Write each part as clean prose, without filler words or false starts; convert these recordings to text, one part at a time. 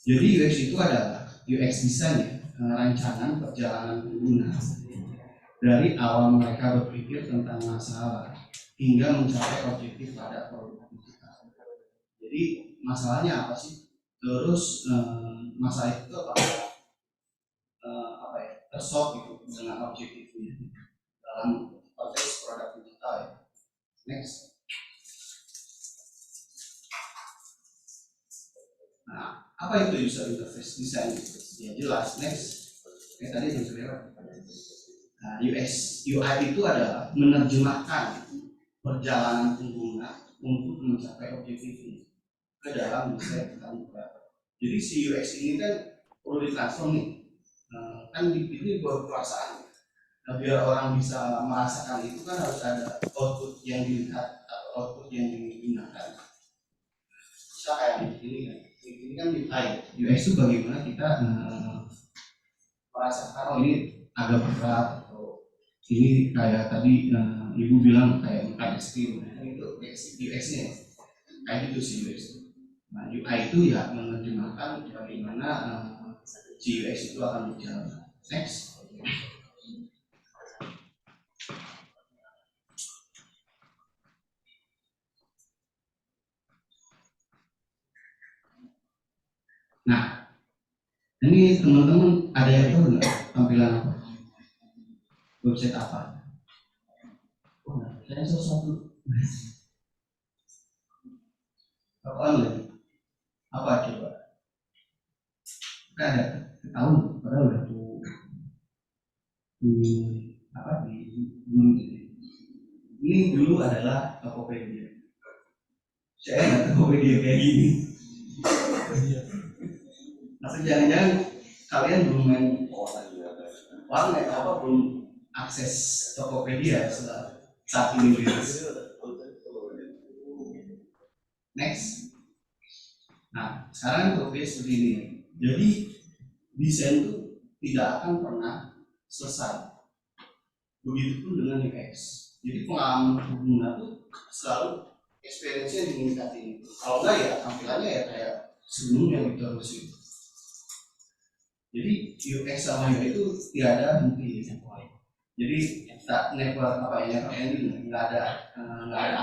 Jadi UX itu adalah UX design, rancangan perjalanan pengguna dari awal mereka berpikir tentang masalah hingga mencapai objektif pada produk digital. Jadi masalahnya apa sih? Terus masalah itu apa ya? Tersolve gitu dengan objektifnya dalam konteks produk digital ya. Next. Nah, apa itu user interface design? Ya jelas. Next. Tadi yang sudah. Nah, UI itu adalah menerjemahkan perjalanan pengguna untuk mencapai objektifnya ke dalam desain perangkat. Jadi si UX ini kan perlu ditransform nih. Kan ini buat perasaan. Nah, biar orang bisa merasakan itu kan harus ada output yang dilihat atau output yang digunakan. Bisa kayak ini kan. Ini kan UI. UX itu bagaimana kita merasakan oh ini agak berat atau ini kayak tadi ibu bilang kayak makan es krim. Nah, itu UX-nya kayak gitu sih UX. Nah, UI itu ya menerjemahkan bagaimana si UX itu akan berjalan. Next. Nah, ini teman-teman ada yang tahu nggak tampilan apa? Website apa? Oh, saya sesuatu. Apa lagi? Apa coba? Kita ada tahu padahal udah tuh apa ini dulu adalah Tokopedia. Saya nggak Tokopedia kayak gini. Atau jangan-jangan kalian belum main warnet apa belum akses Tokopedia saat ini rilis. Next. Nah, sekarang Tokopedia seperti ini. Jadi desain itu tidak akan pernah selesai. Begitupun dengan UX. Jadi pengalaman pengguna itu selalu experience-nya dimeningkatin. Kalau enggak ya tampilannya ya kayak sebelumnya diterusin. Jadi UX sama UI itu tidak ada henti. Jadi tak never apa ya never ending, nggak ada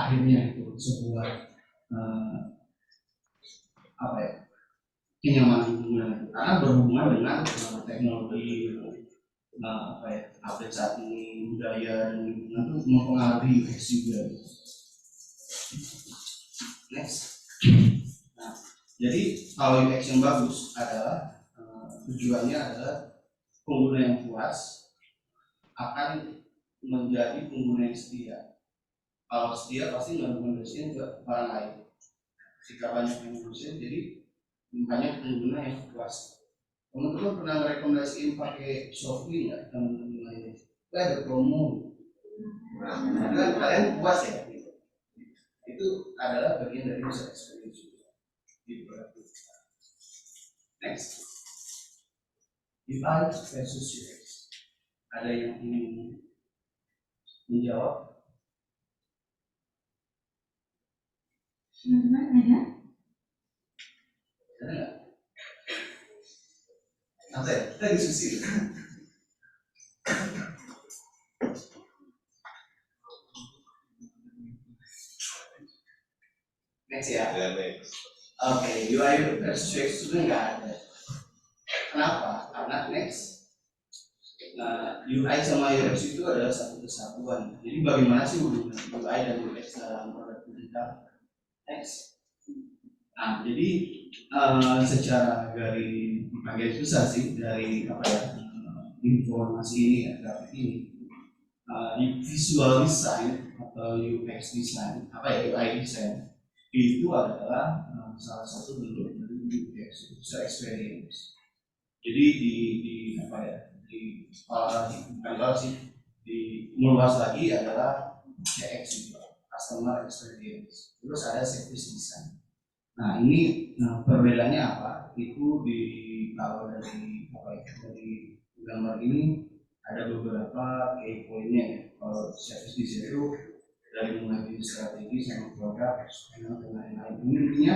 akhirnya itu sebuah apa ya kenyamanan pengguna itu karena berhubungan dengan teknologi apa ya update saat ini budaya dan lingkungan itu mempengaruhi UX juga. Next. Nah, jadi kalau UX yang bagus adalah tujuannya adalah pengguna yang puas akan menjadi pengguna yang setia. Kalau setia pasti merekomendasikan ke orang lain. Jika banyak yang ngurusin, jadi banyak pengguna yang puas. Teman-teman pernah rekomendasiin pakai Shopee nggak teman-teman lainnya? Itu ada promo. Nah, kan kalian puas ya? Itu adalah bagian dari user experience. Next. UI versus UX. Ada yang ingin menjawab? Teman-teman ada? Ada nggak? Apa ya? Kita diskusi. Next ya. Next. Oke, UI versus UX itu nggak ada. Kenapa? Karena next. UI sama UX itu adalah satu kesatuan. Jadi bagaimana sih hubungan UI dan UX dalam produk digital? Next. Nah, jadi secara garis besar sih dari apa ya informasi ini ya grafik ini visual design atau UX design apa ya UI design itu adalah salah satu bentuk dari UX user experience. Jadi di apa ya di kalau sih di meluas lagi adalah CX customer experience. Terus ada service design. Nah ini perbedaannya apa? Itu di kalau dari apa ya dari gambar ini ada beberapa key pointnya ya. Kalau service design itu dari mulai dari strategi sama produk, dan lain-lain. Intinya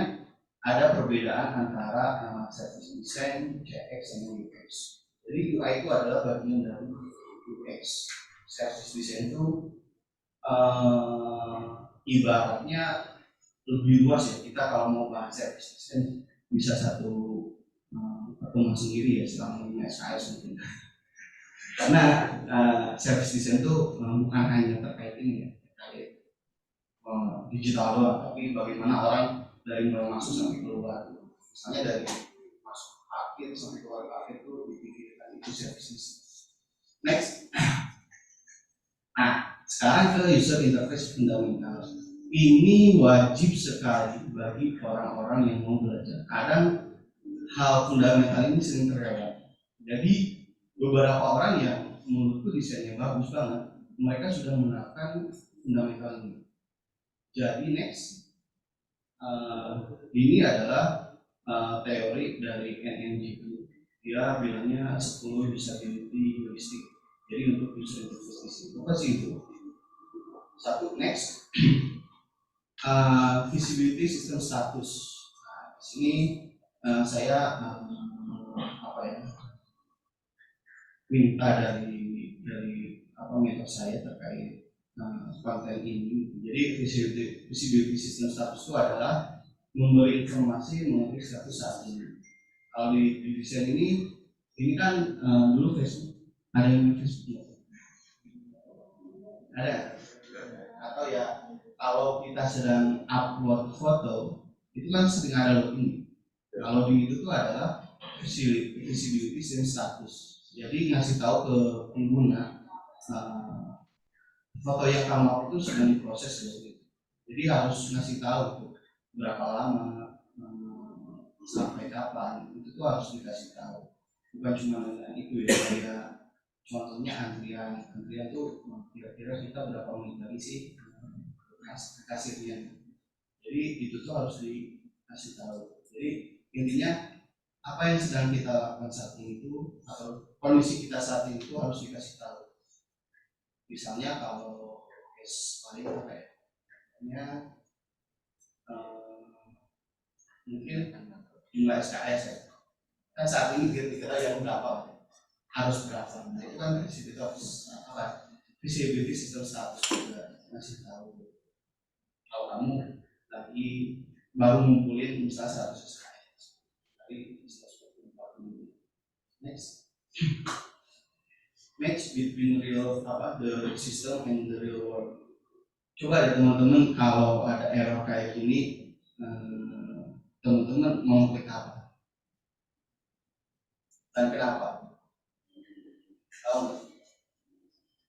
ada perbedaan antara service design, CX, sama UX. Jadi UI itu adalah bagian dari UX. Service design itu ibaratnya lebih luas ya. Kita kalau mau bahas service design bisa satu pertemuan sendiri ya selama ini SKS mungkin. Karena service design itu bukan hanya terkait ini ya, terkait digital doang, tapi bagaimana orang dari mulai masuk sampai keluar. Misalnya dari masuk akhir sampai keluar akhir itu dipikirkan itu service design. Next. Nah, sekarang ke user interface fundamental. Ini wajib sekali bagi orang-orang yang mau belajar. Kadang hal fundamental ini sering terlewat. Jadi beberapa orang yang menurutku desainnya bagus banget, mereka sudah menerapkan fundamental ini. Jadi next, ini adalah teori dari NNGP. Dia bilangnya 10 usability heuristic. Jadi untuk user interface apa sih itu? Satu, next, visibility system status. Nah, di sini saya minta dari mentor saya terkait konten ini. Jadi visibility system status itu adalah memberi informasi mengenai status saat ini. Kalau di desain ini kan dulu Facebook, ada yang Facebook, ada, atau ya kalau kita sedang upload foto itu kan sering ada login. Kalau di itu tuh adalah visibility system status. Jadi ngasih tahu ke pengguna foto yang kamu itu sedang diproses gitu. Jadi harus ngasih tahu tuh berapa lama sampai kapan, itu tuh harus dikasih tahu. Bukan cuma itu ya, kayak contohnya antrian tuh kira-kira kita berapa menit lagi sih kasirnya. Jadi itu tuh harus dikasih tahu. Jadi intinya apa yang sedang kita lakukan saat ini itu atau kondisi kita saat ini itu harus dikasih tahu. Misalnya kalau paling apa ya, mungkin jumlah SKS ya. Kan saat ini kita yang berapa harus berapa. Nah, itu kan visibility system status juga ngasih tahu. Kalau kamu lagi baru ngumpulin misalnya 100 SKS, tapi 140. Next. Match between the system and the real world. Coba ya teman-teman, kalau ada error kayak gini, teman-teman mau klik apa dan kenapa? Tahu nggak?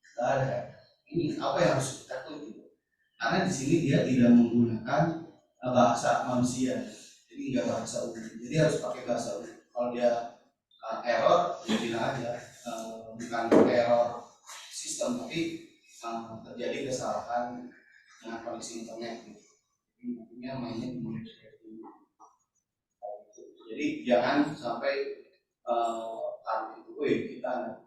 Nggak ada. Ini apa yang harus kita klik? Karena di sini dia tidak menggunakan bahasa manusia, jadi nggak bahasa umum. Jadi harus pakai bahasa umum. Kalau dia error, dia bilang aja bukan error sistem, tapi terjadi kesalahan dengan kondisi internet. Intinya mainnya di jadi jangan sampai karena itu kita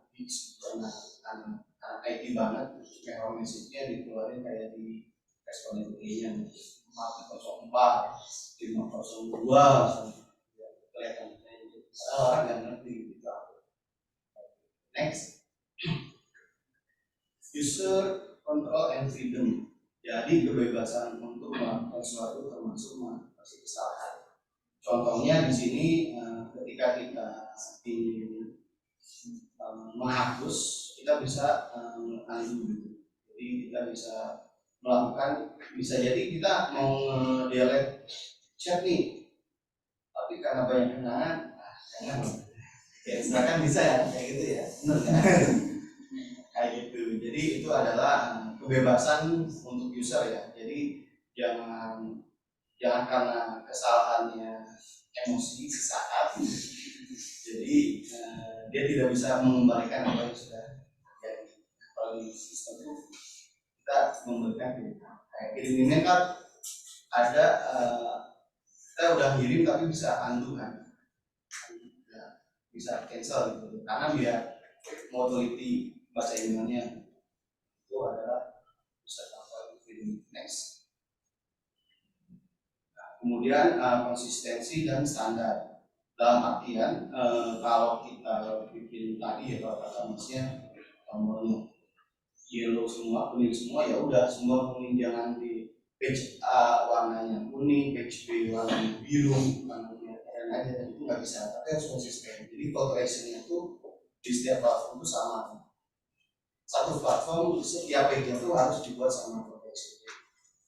anak IT banget, error message-nya dikeluarin kayak di responden nya 404, 502, kelihatan orang yang ngerti gitu. Next, user control and freedom. Jadi kebebasan untuk melakukan sesuatu termasuk mengatasi kesalahan. Contohnya di sini ketika kita ingin menghapus, kita bisa undo. Jadi kita bisa melakukan, bisa jadi kita mau delete chat nih, tapi karena banyak kenangan, jangan. Ya, silakan bisa ya, kayak gitu ya, benar kan? Kayak gitu. Jadi itu adalah kebebasan untuk user ya. Jadi jangan karena kesalahannya emosi sesaat, jadi dia tidak bisa mengembalikan apa yang sudah terjadi. Kalau di sistem itu kita memberikan kayak kirim kan ada kita udah kirim tapi bisa undo kan, bisa cancel gitu, karena biar mau teliti bahasa emailnya itu adalah pusat laporan film. Next. Nah, kemudian konsistensi dan standar. Dalam artian kalau kita bikin tadi ya, kalau kata masnya nomornya yellow semua, kuning semua, ya udah semua kuning, jangan di page A warnanya kuning, page B warnanya biru, warnanya keren aja, dan itu nggak bisa, tapi harus konsisten. Jadi call to action-nya itu di setiap platform itu sama. Satu platform setiap page itu harus dibuat sama call to action,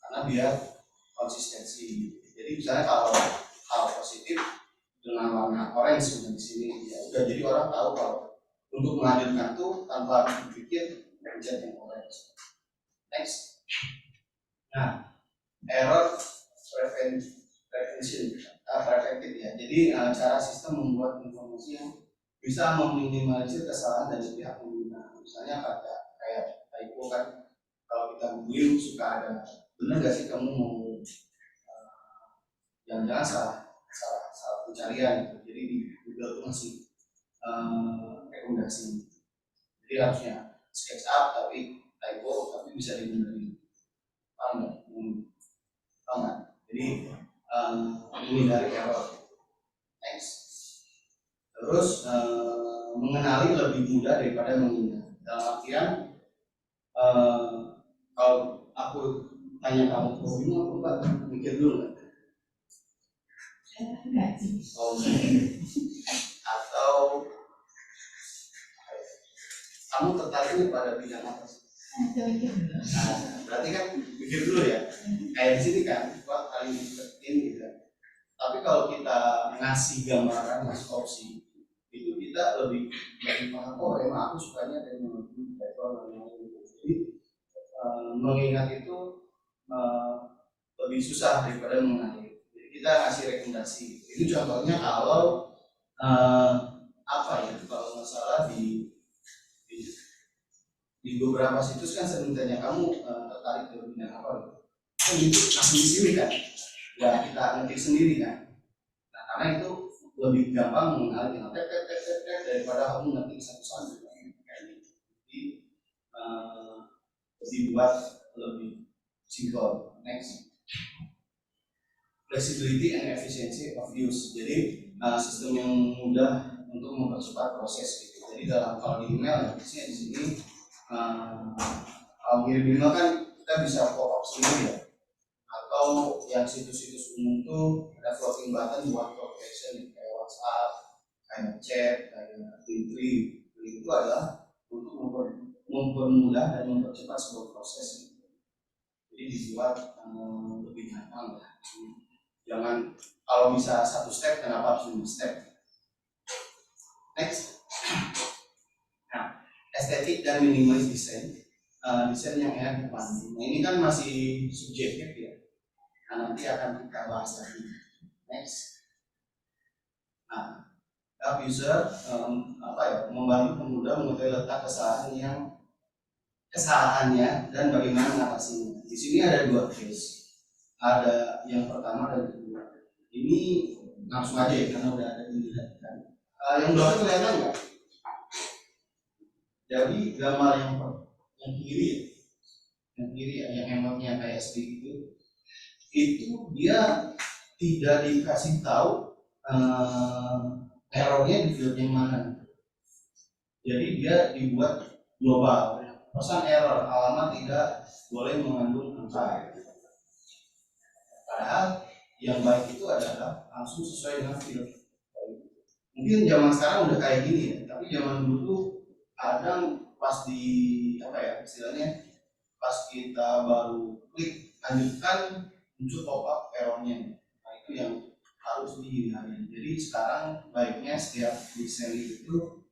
karena biar konsistensi. Jadi misalnya kalau hal positif dengan warna orange sudah di sini, ya udah, jadi orang tahu kalau untuk melanjutkan tuh tanpa berpikir pencet yang orange. Next. Nah, error prevention, preventif ya. Jadi cara sistem membuat informasi yang bisa meminimalisir kesalahan dari pihak pengguna. Misalnya kayak typo kan, kalau kita googling suka ada, benar nggak sih kamu mau jangan-jangan salah pencarian gitu. Jadi di Google itu masih rekomendasi. Jadi harusnya SketchUp tapi typo, tapi bisa dibenerin. Paham nggak? Paham nggak? Jadi menghindari error. Next. Terus mengenali lebih mudah daripada mengingat. Dalam artian kalau aku tanya kamu hobimu apa enggak, mikir dulu nggak? Enggak sih. Oh, atau kamu tertarik pada bidang apa sih? Nah, berarti kan pikir dulu ya. Kayak di sini kan, wah paling penting gitu. Tapi kalau kita ngasih gambaran, ngasih opsi, itu kita lebih paham. Oh, emang aku sukanya teknologi, gitu. Jadi mengingat itu lebih susah daripada mengenali. Jadi kita ngasih rekomendasi. Itu contohnya kalau apa ya? Kalau masalah di beberapa situs kan sering tanya kamu tertarik ke bidang apa gitu. Kan itu langsung di sini kan, ya kita ngetik sendiri kan. Nah, karena itu lebih gampang mengenali daripada kamu ngetik satu-satu kayak gitu. Jadi dibuat lebih simple. Next. Flexibility and efficiency of use. Jadi sistem yang mudah untuk mempercepat proses gitu. Jadi dalam kalau di email, biasanya di sini kalau ngirim email kan kita bisa pop up sendiri ya. Atau yang situs-situs umum tuh ada floating button buat application kayak WhatsApp, kayak chat, kayak Twitter. Itu adalah untuk mempermudah dan mempercepat sebuah proses. Jadi dibuat lebih gampang lah. Jangan kalau bisa satu step, kenapa harus 5 step? Next. Nah, estetik dan minimalis desain. Desain yang enak dipandang. Nah, ini kan masih subjektif ya. Nah, nanti akan kita bahas lagi. Next. Nah, help user membantu pemuda mengetahui letak kesalahannya dan bagaimana mengatasinya. Di sini ada 2 case. Ada yang pertama dan kedua. Ini langsung aja ya, karena udah ada dilihat kan. Yang belakang kelihatan nggak? Jadi gambar yang kiri ya, yang emotnya kayak seperti itu dia tidak dikasih tahu errornya di field yang mana. Jadi dia dibuat global. Pesan error, alamat tidak boleh mengandung angka. Padahal yang baik itu adalah langsung sesuai dengan field. Mungkin zaman sekarang udah kayak gini ya, tapi zaman dulu tuh kadang pas di istilahnya pas kita baru klik lanjutkan muncul pop-up errornya. Nah, itu yang harus dihindari. Jadi sekarang baiknya setiap desain itu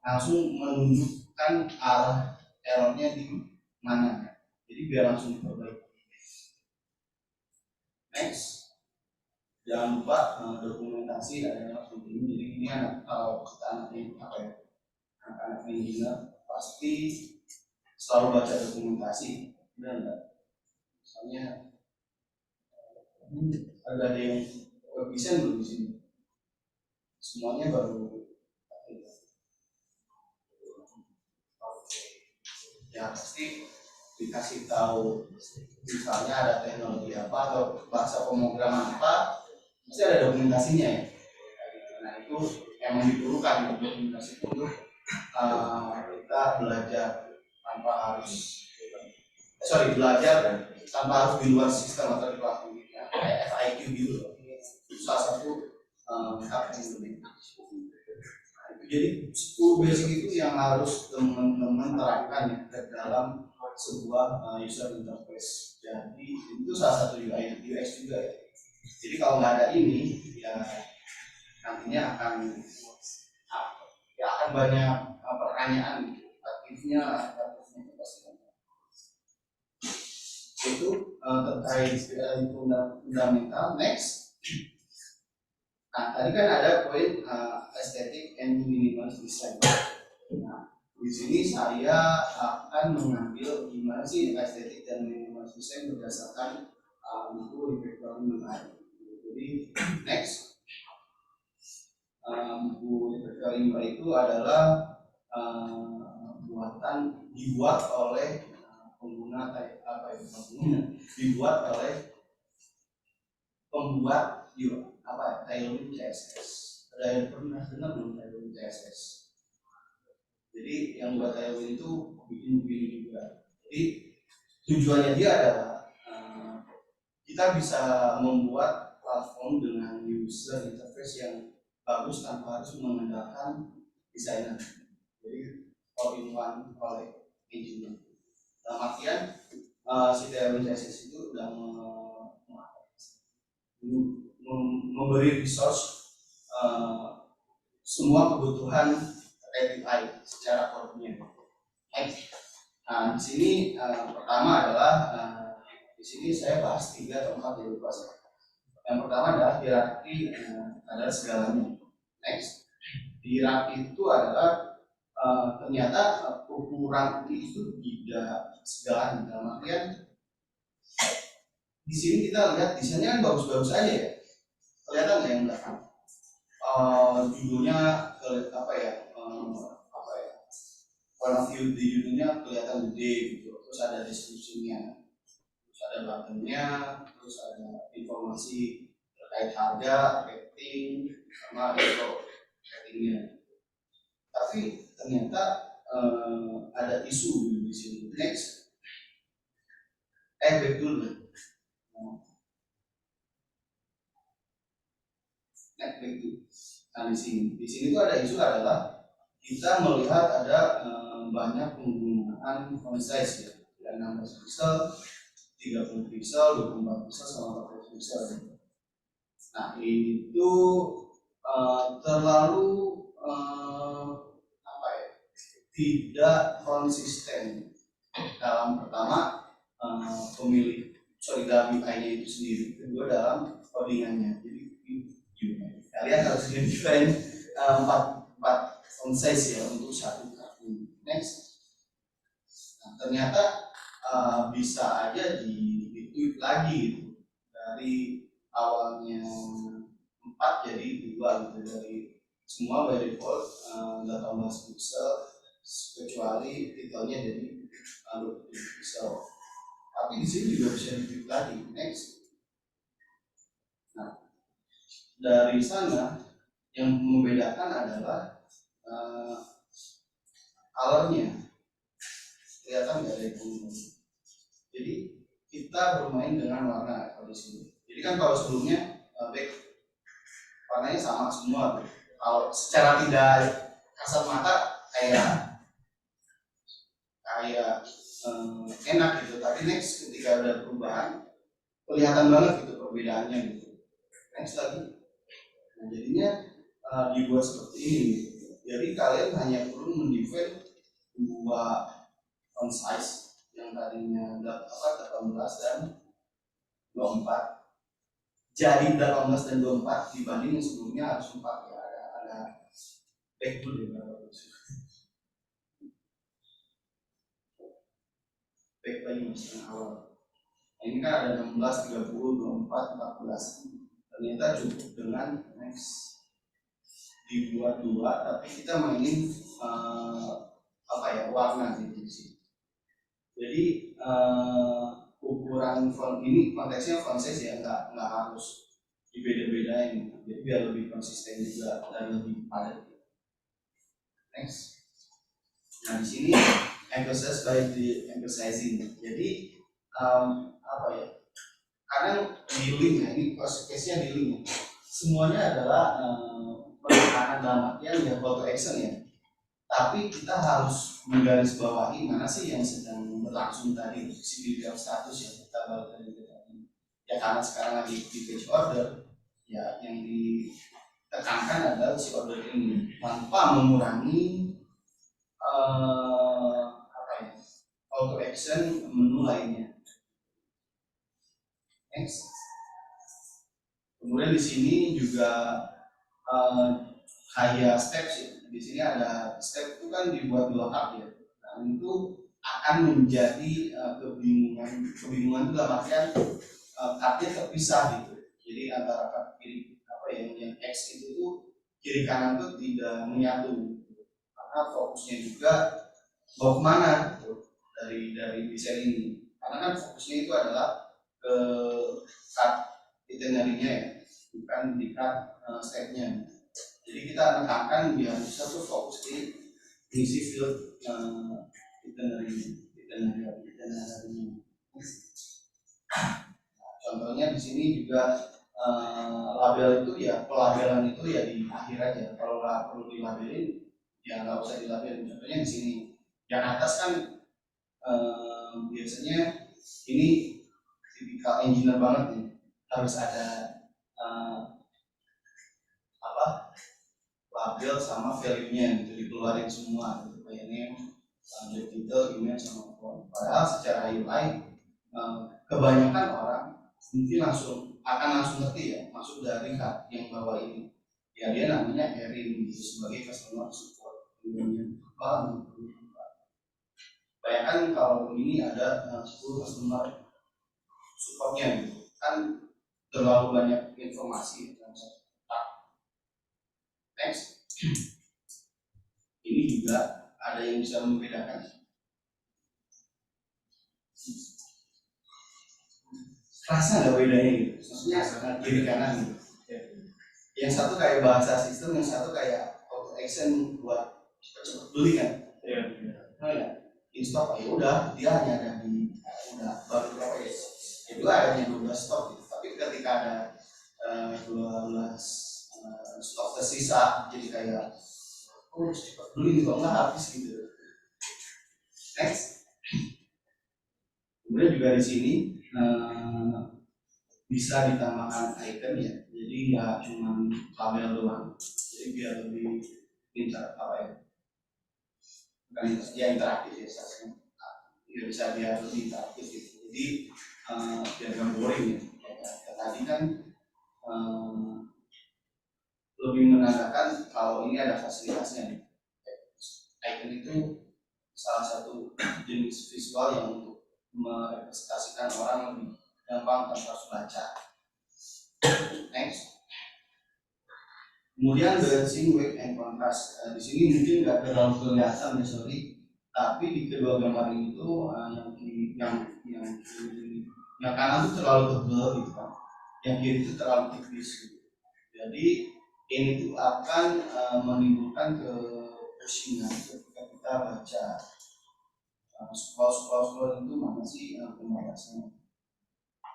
langsung menunjukkan arah errornya di mana. Jadi biar langsung diperbaiki. Next. Jangan lupa dokumentasi adalah penting. Jadi ini kalau kita anak-anak engineer pasti selalu baca dokumentasi, benar nggak? Misalnya ada yang web design belum di sini, semuanya baru ya pasti dikasih tahu misalnya ada teknologi apa atau bahasa pemrograman apa, pasti ada dokumentasinya ya. Nah itu emang diperlukan dokumentasi itu untuk kita belajar tanpa harus belajar tanpa harus di luar sistem atau di luar ya, kayak FIQ gitu loh. Salah satu apa yang lebih. Jadi 10 basic itu yang harus teman-teman terapkan ya ke dalam sebuah user interface. Jadi itu salah satu UI UX juga ya. Jadi kalau nggak ada ini ya nantinya akan banyak pertanyaan aktifnya itu pasti itu terkait fundamental. Next, nah tadi kan ada poin aesthetic and minimal design. Nah di sini saya akan mengambil gimana sih aesthetic dan minimal design berdasarkan buku Refactoring UI. Jadi next, buku Refactoring UI itu adalah dibuat oleh pengguna dibuat oleh pembuat Tailwind CSS. Ada yang pernah dengar belum Tailwind CSS? Jadi yang buat Tailwind itu bikin juga. Jadi tujuannya dia adalah kita bisa membuat platform dengan user interface yang bagus tanpa harus mengandalkan desainer. Jadi all-in-one oleh engineer. Dalam artian si Tailwind CSS itu sudah memberi resource semua kebutuhan API secara core-nya. Nah, di sini pertama adalah di sini saya bahas 3 atau 4 ya lupa saya. Yang pertama adalah hierarki adalah segalanya. Next, hierarki itu adalah ternyata ukuran itu tidak segalanya. Dalam artian di sini kita lihat desainnya kan bagus-bagus aja ya, kelihatan nggak yang belakang? Judulnya warna view di judulnya kelihatan gede gitu, terus ada deskripsinya, terus ada buttonnya, terus ada informasi terkait harga, rating, sama info ratingnya. Tapi ternyata ada isu di sini. Next, back dulu. Nah di sini tuh ada isu adalah kita melihat ada banyak penggunaan font size ya, 16 pixel, 30 pixel, 24 pixel, sama 40 pixel. Nah itu terlalu tidak konsisten dalam pertama pemilih dalam UI-nya itu sendiri, kedua dalam codingannya. Jadi kalian harus desain 4 font size ya untuk satu kartu. Next, nah, ternyata bisa aja di-tweak lagi gitu, dari awalnya 4 jadi 2 gitu, dari semua by default 18 pixel kecuali titelnya jadi 20 pixel. Tapi di sini juga bisa di-tweak lagi. Next, nah dari sana yang membedakan adalah colornya, kelihatan nggak dari pengguna. Jadi kita bermain dengan warna kalau di sini. Jadi kan kalau sebelumnya back warnanya sama semua. Kalau secara tidak kasat mata kayak enak gitu. Tapi next ketika ada perubahan kelihatan banget gitu perbedaannya gitu. Next lagi. Nah jadinya dibuat seperti ini. Jadi kalian hanya perlu mendefine 2 font size yang tadinya 18 dan 24 jadi 18 dan 24 dibanding yang sebelumnya harus 4 ya, ada back dulu ya, back lagi setengah awal. Nah, ini kan ada 16, 30, 24, 14. Ternyata cukup dengan next dibuat 2, tapi kita mainin warna gitu sih. Jadi ukuran font ini konteksnya font size ya, nggak harus dibeda-bedain, jadi biar lebih konsisten juga dan lebih padat. Next. Nah di sini emphasize by the emphasizing. Jadi apa ya? Karena di link ya, ini case-nya di link. Semuanya adalah penekanan dalam artian ya call to action ya. Tapi kita harus menggarisbawahi mana sih yang sedang berlangsung tadi, si detail status yang kita balik tadi. Ya karena sekarang lagi di page order, ya yang ditekankan adalah si order ini tanpa mengurangi apa ya, call to action menu lainnya. Next. Kemudian di sini juga kayak steps ya. Di sini ada step itu kan dibuat dua hak ya. Nah itu akan menjadi kebingungan itu dalam artian cardnya terpisah gitu. Jadi antara card kiri apa yang X itu tuh kiri kanan tuh tidak menyatu. Karena fokusnya juga mau kemana gitu dari desain ini. Karena kan fokusnya itu adalah ke card itinerary-nya ya, bukan di card step-nya. Jadi kita menekankan biar bisa tuh fokus di isi field itinerary. Contohnya di sini juga label itu ya, pelabelan itu ya di akhir aja. Kalau nggak perlu dilabelin ya nggak usah dilabelin. Contohnya di sini yang atas kan biasanya ini tipikal engineer banget nih, harus ada label sama value-nya gitu dikeluarin semua gitu, kayak name, subject title, email sama phone. Padahal secara UI kebanyakan orang mungkin akan langsung ngerti ya maksud dari yang bawah ini. Ya dia namanya Erin gitu sebagai customer support. Bayangkan kalau ini ada 10 customer supportnya gitu, kan terlalu banyak informasi dalam satu. Next. Ini juga ada yang bisa membedakan. Rasa nggak bedanya gitu, maksudnya kiri kanan gitu. Yang satu kayak bahasa sistem, yang satu kayak call to action buat cepet-cepet beli kan. Nah ya, in stock ya udah, dia hanya ada di udah baru berapa ya? Itu hanya 12 stok gitu. Tapi ketika ada 12 stok tersisa, jadi kayak cepet beli nih, kalau nggak habis gitu. Next. Kemudian juga di sini bisa ditambahkan icon ya, jadi ya cuma label doang, jadi biar lebih interaktif ya sasnya, ya bisa biar lebih interaktif gitu. Jadi biar nggak boring ya. Tadi kan lebih menandakan kalau ini ada fasilitasnya. Icon itu salah satu jenis visual yang untuk merepresentasikan orang lebih gampang tanpa harus baca. Next. Kemudian balancing weight and contrast. Di sini mungkin nggak terlalu kelihatan ya, sorry. Tapi di kedua gambar ini tuh yang kanan tuh terlalu tebal gitu kan, yang kiri itu terlalu tipis gitu. Jadi ini tuh akan menimbulkan kepusingan ketika kita baca. Scroll itu mana sih pembahasannya.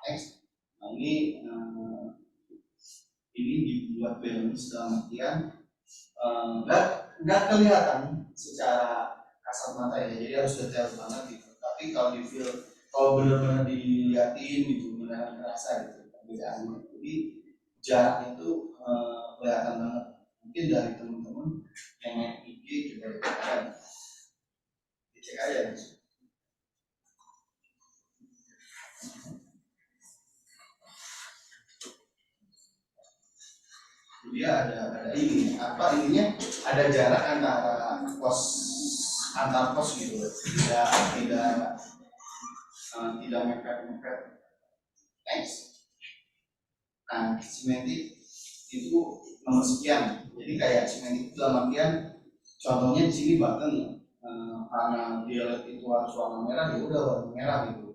Next. Nah ini dibuat balance dalam artian nggak kelihatan secara kasat mata ya, jadi harus detail banget gitu. Tapi kalau benar-benar dilihatin gitu, benar terasa gitu perbedaannya. Jadi jaraknya itu kelihatan banget. Mungkin dari teman-teman yang main IG juga dicek aja. Dia ada ini apa ininya, ada jarak antara antar pos gitu, tidak mepet. Next. Nah semantik itu nomor sekian, jadi kayak semantik itu dalam artian contohnya di sini button karena dia itu harus warna merah, ya udah warna merah gitu.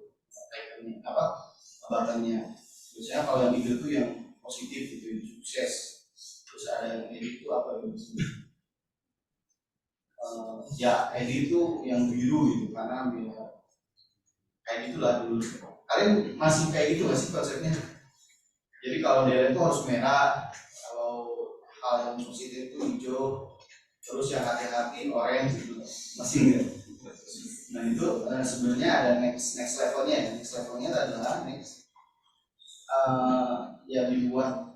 Buttonnya. Biasanya kalau yang hijau itu yang positif gitu, yang sukses. Terus ada yang edit itu apa itu? Ya edit itu yang biru gitu, karena biar kayak gitulah dulu. Kalian masih kayak gitu nggak sih konsepnya? Jadi kalau dia itu harus merah, kalau hal yang positif itu hijau, terus yang hati-hati orange gitu, masih enggak? Nah itu sebenarnya ada next levelnya ya. Next levelnya adalah ya dibuat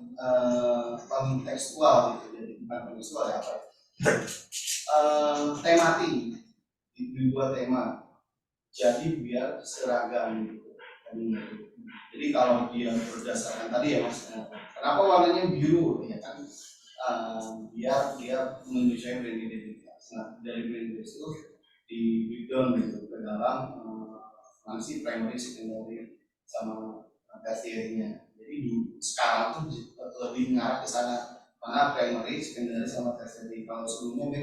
kontekstual gitu, jadi bukan kontekstual ya, apa tematik, dibuat tema, jadi biar seragam gitu. Jadi kalau dia berdasarkan tadi ya mas, kenapa warnanya biru ya kan, biar dia menyesuaikan brand identitas. Nah dari brand identitas itu di breakdown gitu ke dalam fungsi primary, secondary, sama tertiary-nya. Jadi sekarang tuh lebih mengarah ke sana, karena primary, secondary, sama tertiary. Kalau sebelumnya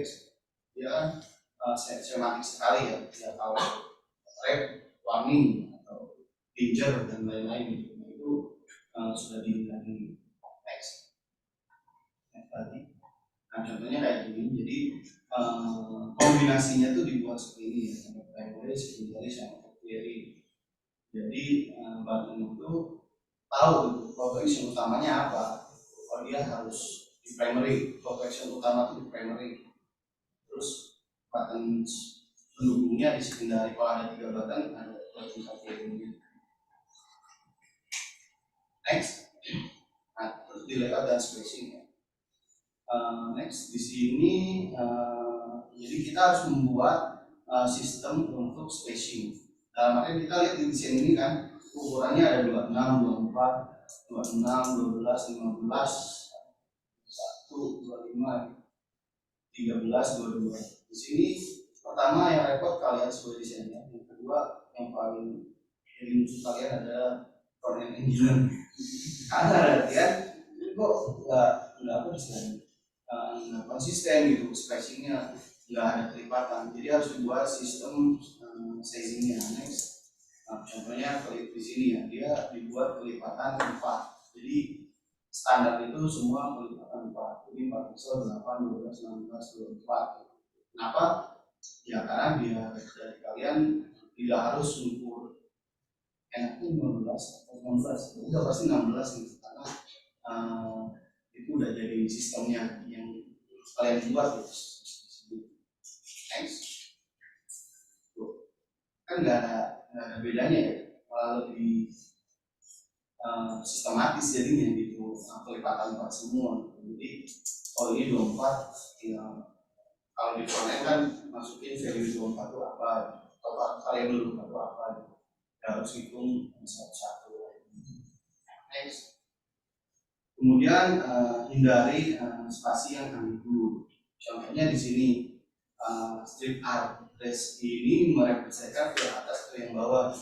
dia kan skematik sekali ya, ya kalau red, warning, atau danger dan lain-lain gitu. Nah, itu sudah dihindari teks tadi. Nah contohnya kayak gini, jadi kombinasinya tuh dibuat seperti ini ya, sama primary, secondary, sama tertiary. Jadi button itu tahu gitu call to action utamanya apa. Kalau dia harus di primary, call to action utama itu di primary. Terus button pendukungnya di secondary. Kalau ada 3 button, ada button tertiary. Next, nah terus di layout dan spacing. Next di sini jadi kita harus membuat sistem untuk spacing. Dalam artian kita lihat di desain ini kan ukurannya ada 26, 24, 26, 12, 15, 1, 25, 13, 22. Di sini pertama yang repot kalian sebagai desainer, yang kedua yang paling jadi musuh kalian adalah front end engineer. Karena ya kok nggak apa desain nggak konsisten gitu, spacingnya nggak ada kelipatan, jadi harus dibuat sistem sizingnya. Next, contohnya di sini ya, dia dibuat kelipatan 4, jadi standar itu semua kelipatan 4, jadi 4 pixel, 8, 12, 16, 24. Kenapa? Ya karena biar dari kalian tidak harus ukur enaknya 15 atau 16, udah pasti 16 gitu, karena itu udah jadi sistemnya yang kalian buat gitu. Next, kan nggak ada bedanya ya, malah lebih sistematis jadinya gitu, kelipatan 4 semua. Jadi oh ini 24 ya, kalau di frontend kan masukin value 24 itu apa, atau variabel 24 itu apa, ya harus hitung satu-satu. Next, kemudian hindari spasi yang ambigu. Contohnya di sini strip address ini merepresentasikan ke atas atau yang bawah.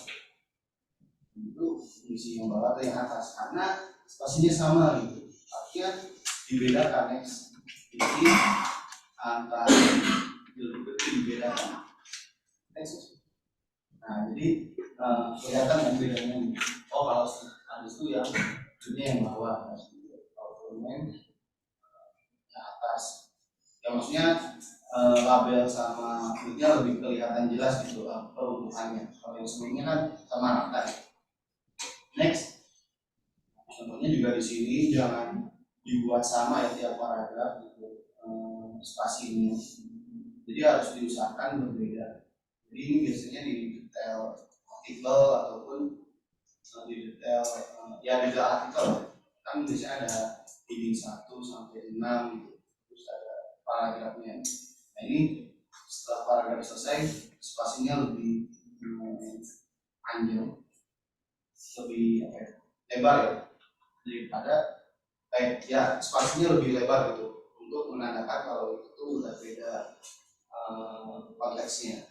Itu fungsi yang bawah atau yang atas, karena spasinya sama gitu. Artinya dibedakan. Next, jadi antara dibedakan. Next. Nah jadi kelihatan yang bedanya. Oh kalau address itu yang ini yang bawah, kalau domain yang atas. Ya maksudnya label sama filenya lebih kelihatan jelas gitu peruntukannya. Kalau yang sebelumnya kan sama rata. Next, contohnya juga di sini jangan dibuat sama ya tiap paragraf gitu spasinya. Jadi harus diusahakan berbeda. Jadi ini biasanya di detail artikel ataupun di detail ya di detail artikel kan biasanya ada heading 1 sampai 6 gitu. Terus ada paragrafnya. Nah ini setelah paragraf selesai spasinya lebih panjang, lebih lebar ya, daripada ya spasinya lebih lebar gitu untuk menandakan kalau itu udah beda konteksnya.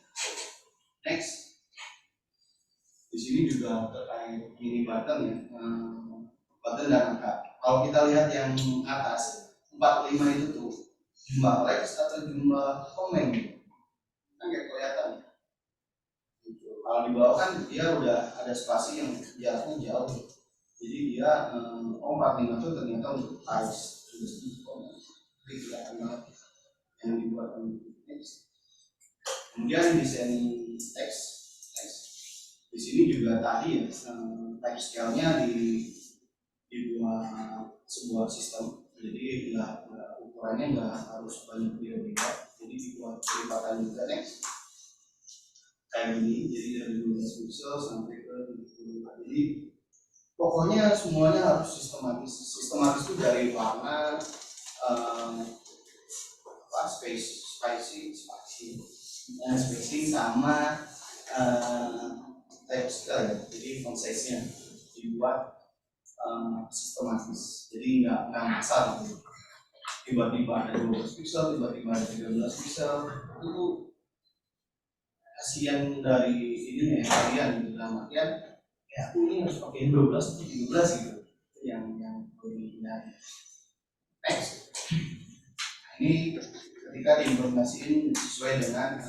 Next, di sini juga terkait ini button ya, button dan angka. Kalau kita lihat yang atas 45 itu tuh jumlah likes atau jumlah komen. kan nggak kelihatan. Kalau di bawah kan dia udah ada spasi yang jaraknya jauh, jadi dia 45 itu ternyata untuk size kelihatan banget yang dibuat teks. Kemudian desain teks di sini juga tadi ya, type scale-nya dibuat sebuah sistem, jadi ukurannya nggak harus banyak beda-beda, jadi dibuat kelipatan juga next kayak gini, jadi dari 12 pixel sampai ke 24. Jadi pokoknya semuanya harus sistematis itu dari warna, spacing sama type scale ya, jadi font size-nya dibuat sistematis, jadi nggak ngasal gitu. Tiba-tiba ada 12 pixel, tiba-tiba ada 13 pixel, itu kasihan dari ini ya kalian gitu, dalam artian ya aku ini harus pakai 12 atau 13 gitu, yang lebih dari next. Nah, ini ketika diimplementasiin sesuai dengan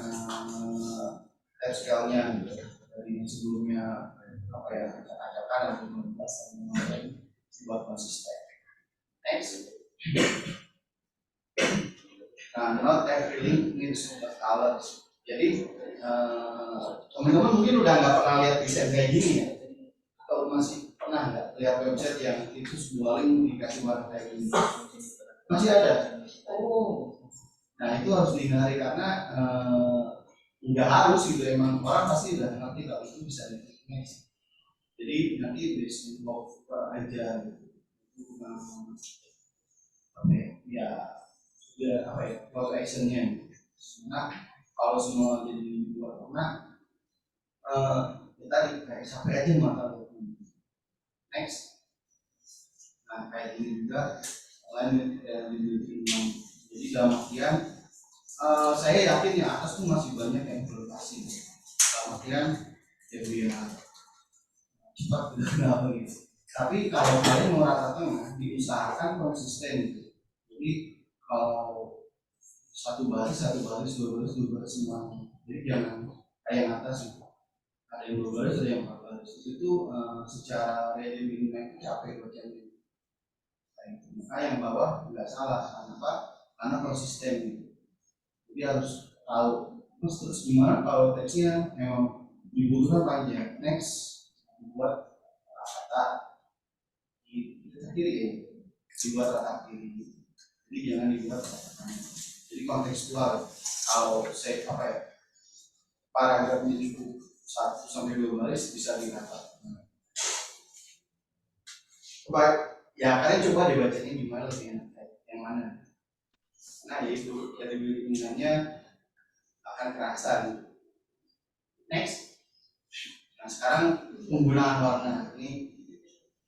type scale-nya gitu, dari sebelumnya apa ya, acak-acakan atau 15 dan dibuat konsisten. Next. Nah, now type filling needs colors. Jadi teman-teman mungkin udah nggak pernah lihat desain kayak gini ya, atau masih pernah nggak lihat website yang itu sebuah link dikasih warna kayak gini? Masih ada? Oh, nah itu harus dihindari karena nggak harus gitu, emang orang pasti udah ngerti kalau itu bisa di-next. Jadi nanti based on aja gitu. Ya apa ya, call to actionnya gitu. Nah kalau semua jadi dibuat warna, kita kayak sampai aja mata. Next. Nah kayak gini juga lain di jadi dalam artian saya yakin yang atas tuh masih banyak yang perlu kasih, dalam artian ya biar cepat kenapa gitu. Tapi kalau kalian mau rata tengah, diusahakan konsisten gitu. Jadi kalau satu baris, dua baris semuanya. Jadi jangan kayak yang atas gitu. Ada yang 2 baris, ada yang 4 baris. Itu secara reading itu capek bacanya. Maka yang bawah nggak salah, kenapa? Karena konsisten gitu. Jadi harus tahu terus gimana kalau teksnya memang dibutuhkan panjang. Next, buat kata di kiri ya, dibuat rata kiri. Jadi jangan dibuat rata kanan. Jadi kontekstual. Kalau saya apa ya, paragrafnya itu 1 sampai 2 baris bisa dirata. Baik, ya kalian coba dibacanya gimana lebih enak, yang mana? Nah yaitu jadi nilainya akan kerasa. Next. Nah sekarang penggunaan warna ini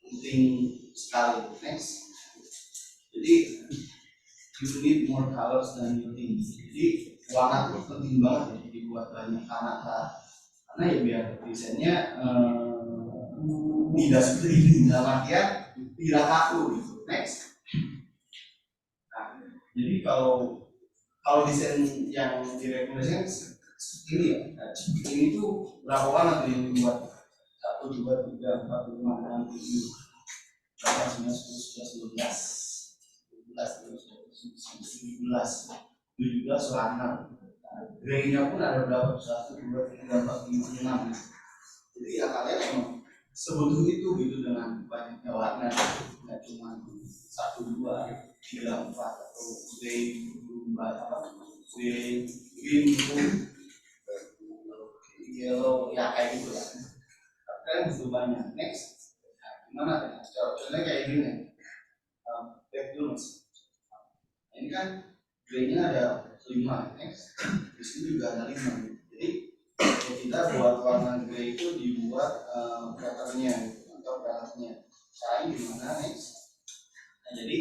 penting sekali. Next. Jadi you need more colors than you think. Jadi warna itu penting banget ya dibuat banyak karena ya biar desainnya tidak seperti ini, dalam artian tidak kaku gitu. Next. Nah, jadi kalau desain yang direkomendasikan ini ya, ini tuh berapa warna tuh yang dibuat? 1, 2, 3, 4, 5, 6, 7, 8, 9, 10, 11, 12, 17 warna. Grey-nya pun ada berapa? 1, 2, 3, 4, 5, 6. Jadi ya kalian emang sebutuh itu gitu dengan banyaknya warna, nggak cuma 1, 2, 3, 4 atau grey, green, blue, yellow, ya kayak gitu ya. Tapi kalian butuh banyak. Next, nah, gimana ya? Contohnya kayak gini. Back dulu mas. Ini kan grey-nya ada 5. Next, di sini juga ada 5. Jadi kita buat warna grey itu dibuat patternnya atau paletnya. Caranya gimana? Next. Nah, jadi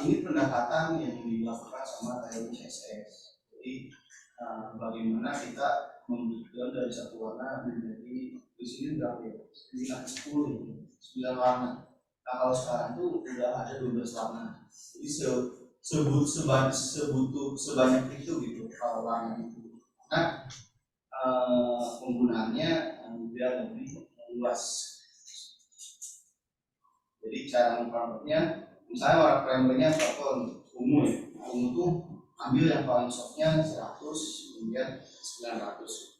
ini pendekatan yang dilakukan sama teknik CSS. Jadi bagaimana kita membuat dari satu warna menjadi di sini berapa ya? 9 warna. Nah kalau sekarang tuh udah ada 12 warna. Jadi sebanyak itu gitu kalau warna itu. Nah, penggunaannya biar lebih luas. Jadi cara memperbaiknya, misalnya warna primernya pakai ungu ya. Ungu tuh ambil yang paling softnya 100 kemudian 900.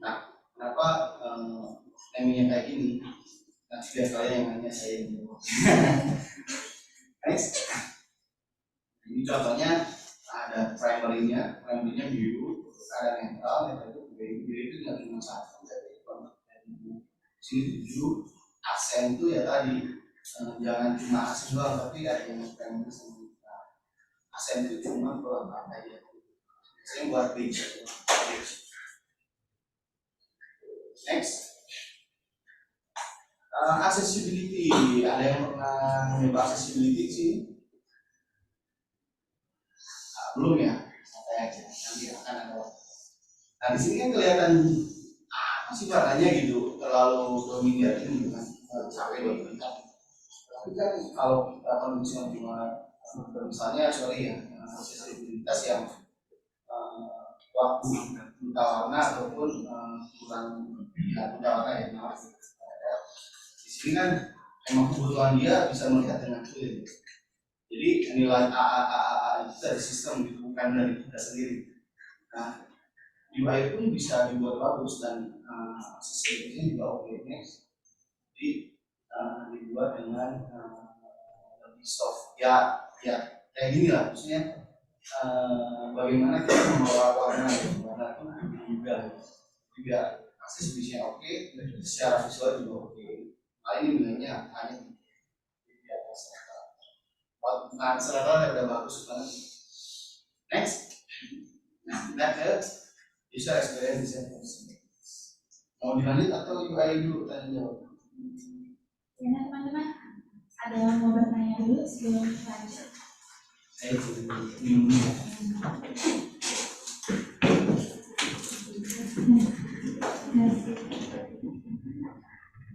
Nah, kenapa namingnya kayak gini? Nah, biar kalian yang nanya saya yang jawab. Next. Ini contohnya ada primernya biru, ada netral itu biru itu nggak cuma satu, tapi sini 7. Aksen itu ya tadi jangan cuma aksen doang, tapi ada yang primer sama aksen itu cuma pelengkap aja. Saya buat bridge. Next. Accessibility, ada yang pernah nyoba accessibility sih? Belum ya? Santai aja, nanti akan ada. Nah di sini kan kelihatan apa sih warnanya gitu, terlalu dominan gitu kan, capek buat kita. Tapi kan kalau kita kondisinya cuma misalnya ya aksesibilitas yang waktu buta warna ataupun kurang ya buta warna ya maaf. Di sini kan emang kebutuhan dia bisa melihat dengan clear. Jadi nilai AAA itu dari sistem gitu, bukan dari kita sendiri. Nah, UI pun bisa dibuat bagus dan accessibility juga oke. Jadi dibuat dengan lebih soft ya kayak gini lah, maksudnya bagaimana kita membawa warna juga accessibility oke, secara visual juga oke. Nah ini nilainya hanya di atas rata. Nah rata udah bagus banget. Next, nah kita ke user experience design process. Mau dilanjut atau UI dulu tanya jawab? Ya teman-teman, ada yang mau bertanya dulu sebelum lanjut? Saya minum dulu.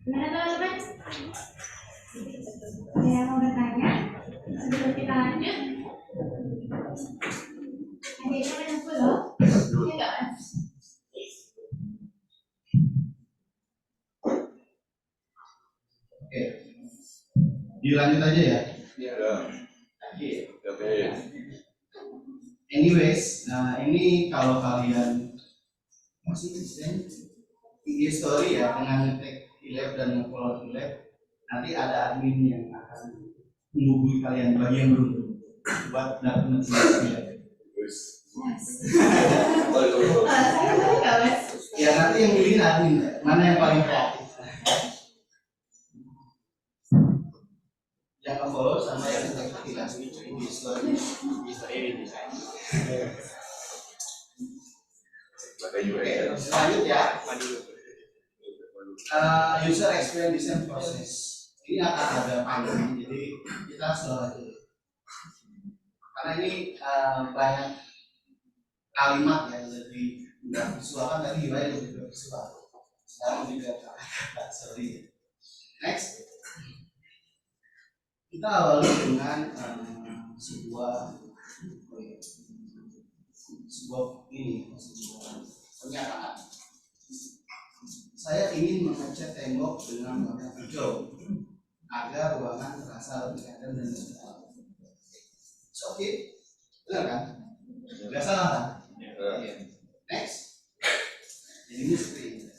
Gimana teman-teman? Ada yang mau bertanya sebelum kita lanjut? Ada yang mau nanya dulu? Ya enggak mas? Oke, dilanjut aja ya. Oke. Anyways, nah ini kalau kalian masih IG story ya dengan ngetek ilab dan nge-follow ilab, nanti ada admin yang akan menghubungi kalian bagi yang beruntung buat dapat notifikasi ilab. Saya boleh nggak mas? Ya nanti yang milih admin, mana yang paling kreatif. Yang follow sama yang ngetek ilab IG story. Oke, lanjut ya. User experience design process ini akan ada panjang, jadi kita slow aja karena ini banyak kalimat yang lebih visual kan tadi UI lebih visual, sekarang lebih kata sorry. Next, kita awali dengan sebuah pernyataan. Saya ingin mengecat tembok dengan warna hijau agar ruangan terasa lebih adem dan netral. Oke, benar kan? Nggak salah kan? Next, jadi ini screen.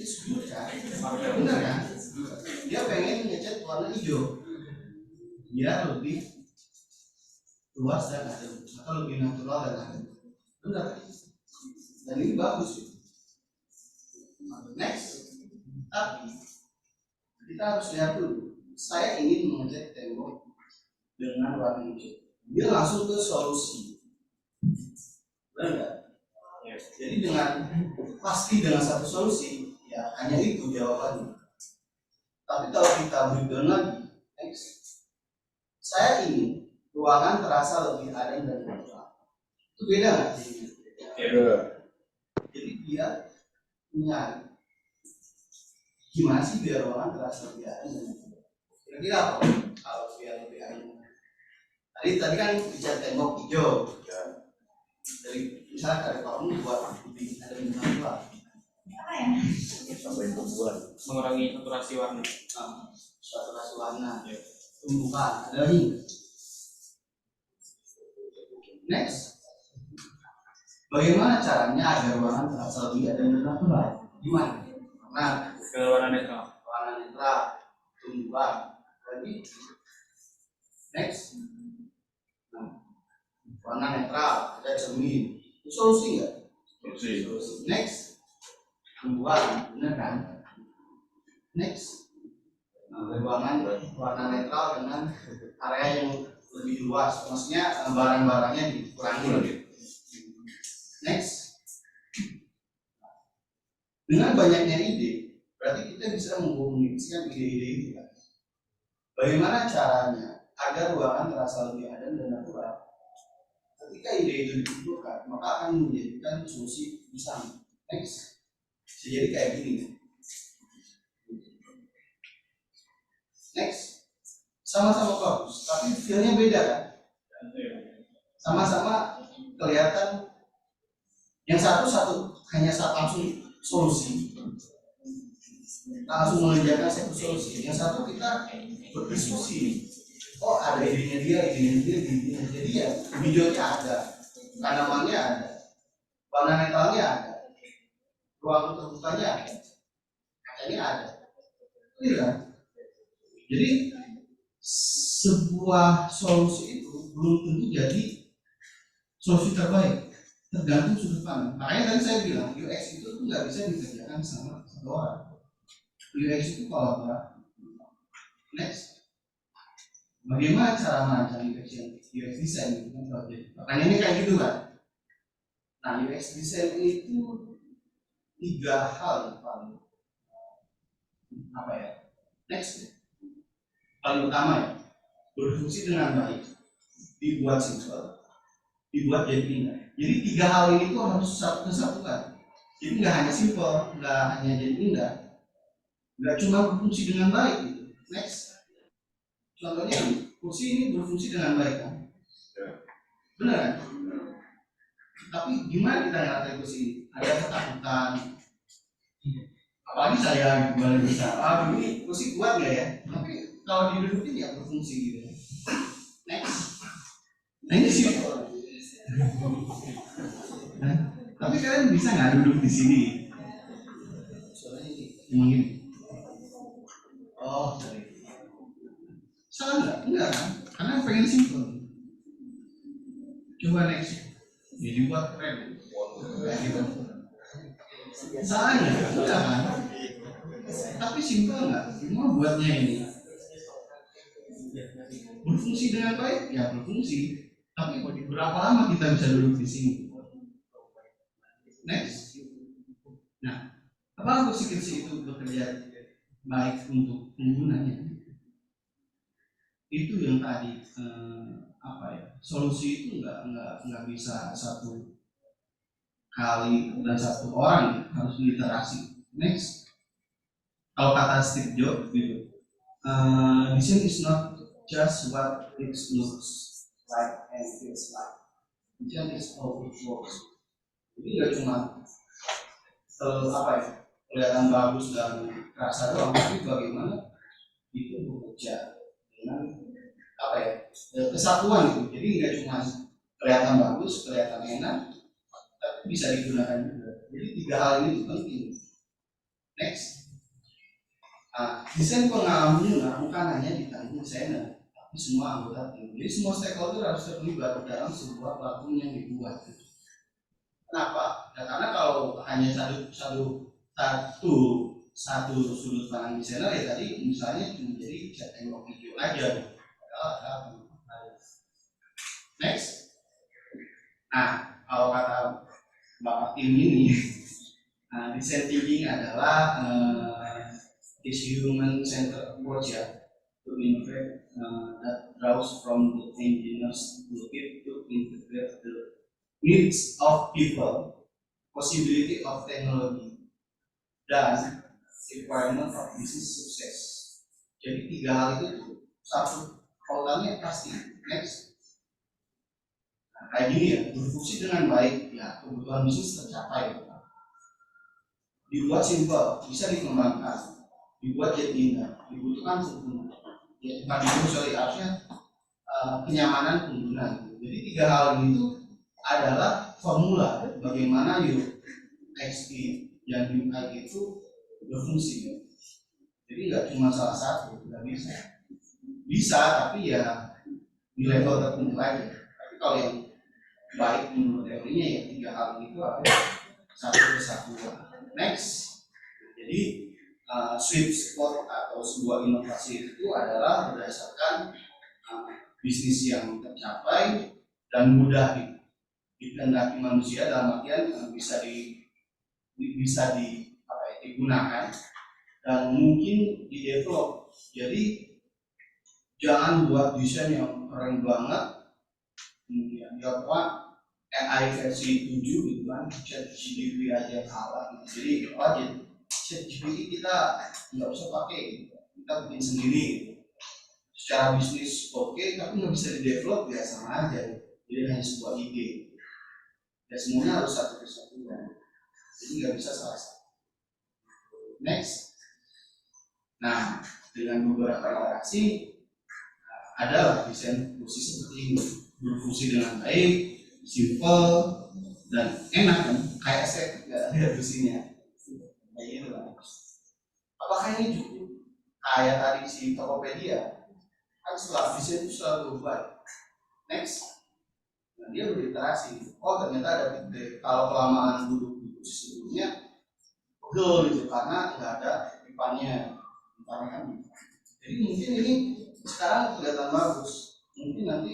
It's good kan? Benar kan? Dia pengen ngecat warna hijau biar lebih luas dan adem atau lebih natural dan adem. Benar kan? Dan ini bagus. Next, tapi kita harus lihat dulu. Saya ingin mengecat tembok dengan warna hijau. Dia langsung ke solusi. Benar nggak? Jadi dengan pasti dengan satu solusi, ya hanya itu jawabannya. Tapi kalau kita breakdown lagi, next, saya ingin ruangan terasa lebih adem dan natural. Itu beda nggak? Jadi dia punya gimana sih biar ruangan terasa lebih adem dan natural. Kira-kira apa? Kalau biar lebih adem. Tadi kan bicara tembok hijau. Dari Misalnya dari kamu buat ada bintang dua. Apa ya? Mengurangi saturasi warna. Saturasi warna. Tumbuhan. Ada lagi. Next. Bagaimana caranya agar ruangan terasa lebih ada dan natural? Gimana? Nah, Ke warna netral. warna netral, tumbuhan. Lagi. Next. Nah, warna netral, ada cermin. Itu solusi nggak? Solusi. Next. Tumbuhan, benar kan? Next. Ruangan warna netral dengan area yang lebih luas, maksudnya barang-barangnya dikurangi lebih. Next, dengan banyaknya ide, berarti kita bisa mengkomunikasikan ide-ide itu kan. Bagaimana caranya agar ruangan terasa lebih adem dan natural? Ketika ide itu dikumpulkan, maka akan menjadikan solusi bersama. Next, bisa jadi kayak gini. Next, sama-sama bagus, tapi feel-nya beda kan? Sama-sama kelihatan yang satu hanya langsung solusi, langsung mengerjakan satu solusi. Yang satu kita berdiskusi. Oh ada idenya dia, jadi ya hijaunya ada, tanamannya ada, warna netralnya ada, ruang terbukanya ada, kacanya ada, iya. Jadi sebuah solusi itu belum tentu jadi solusi terbaik, tergantung sudut pandang. Makanya tadi saya bilang UX itu nggak bisa dikerjakan sama satu orang. UX itu kolaborasi. Next, bagaimana cara merancang UX design itu kan project. Pertanyaannya kayak gitu kan. Nah UX design itu 3 hal yang paling apa ya? Next, paling utama ya, berfungsi dengan baik, dibuat simpel, dibuat jadi indah. Jadi 3 hal ini tuh harus satu kesatuan. Jadi nggak hanya simpel, nggak hanya jadi indah, nggak cuma berfungsi dengan baik gitu. Next, contohnya kursi ini berfungsi dengan baik kan? Benar kan? Tapi gimana kita ngeliatin kursi ini? Ada ketakutan. Apalagi saya kembali besar, ini kursi kuat nggak ya? Tapi kalau didudukin ya berfungsi gitu. Next, nah ini simpel. Nah, tapi kalian bisa nggak duduk di sini? Soalnya ini emang gini. Oh, sorry. Salah nggak? Enggak kan? Karena pengen simpel. Coba next. Ya dibuat keren. Kayak gitu. Salah nggak? Enggak kan? Tapi simpel nggak? Cuma buatnya ini berfungsi dengan baik, ya berfungsi. Tapi berapa lama kita bisa duduk di sini? Next. Nah, apa kursi-kursi itu bekerja baik untuk penggunanya? Itu yang tadi apa ya? Solusi itu nggak bisa satu kali dan satu orang, harus berinteraksi. Next. Kalau kata Steve Jobs gitu, design is not just what it looks like and feels like. Design is how it works. Jadi nggak cuma apa ya, kelihatan bagus dan rasa doang, tapi bagaimana itu bekerja dengan apa ya, kesatuan itu. Jadi nggak cuma kelihatan bagus, kelihatan enak, tapi bisa digunakan juga. Jadi 3 hal ini itu penting. Next. Nah, desain pengalaman bukan hanya ditanggung desainer, tapi semua anggota tim. Jadi semua stakeholder harus terlibat dalam sebuah platform yang dibuat. Kenapa? Ya, karena kalau hanya satu sudut pandang desainer ya tadi misalnya cuma jadi cat tembok hijau aja. Next. Nah, kalau kata Bapak tim ini, design thinking adalah is human-centered approach ya, to innovate that draws from the engineers to integrate the needs of people, possibility of technology, dan requirement of business success. Jadi 3 hal itu satu kautannya pasti. Next. Nah, kayak gini ya, berfungsi dengan baik, ya kebutuhan bisnis tercapai. Dibuat simpel, bisa dikembangkan, dibuat jadi indah, dibutuhkan pengguna. Ya, tadi itu harusnya kenyamanan pengguna. Jadi tiga hal ini itu adalah formula bagaimana UX yang UI itu berfungsi. Jadi nggak cuma salah satu, nggak bisa. Bisa, tapi ya di level tertentu aja. Tapi kalau yang baik menurut teorinya ya tiga hal itu ada satu kesatuan. Next, jadi sweet spot atau sebuah inovasi itu adalah berdasarkan bisnis yang tercapai dan mudah dikehendaki manusia, dalam artian bisa digunakan dan mungkin di develop. Jadi jangan buat desain yang keren banget, ya AI versi 7 gitu kan, ChatGPT aja kalah gitu. Jadi ChatGPT kita nggak usah pakai gitu. Kita bikin sendiri gitu. Secara bisnis oke, tapi nggak bisa di develop ya sama aja gitu. Jadi hanya sebuah ide ya, semuanya harus satu kesatuan, jadi nggak bisa salah satu. Next, nah dengan beberapa iterasi adalah desain kursi seperti ini, berfungsi dengan baik, simple dan enak kan, kayak estetik, nggak ada kursinya kayak gitu kan. Apakah ini cukup? Kayak tadi si Tokopedia kan setelah desain itu selalu berubah. Next, nah dia beriterasi, oh ternyata ada titik, kalau kelamaan duduk di kursi sebelumnya pegel gitu karena nggak ada pipannya kan. Jadi mungkin ini sekarang kelihatan bagus, mungkin nanti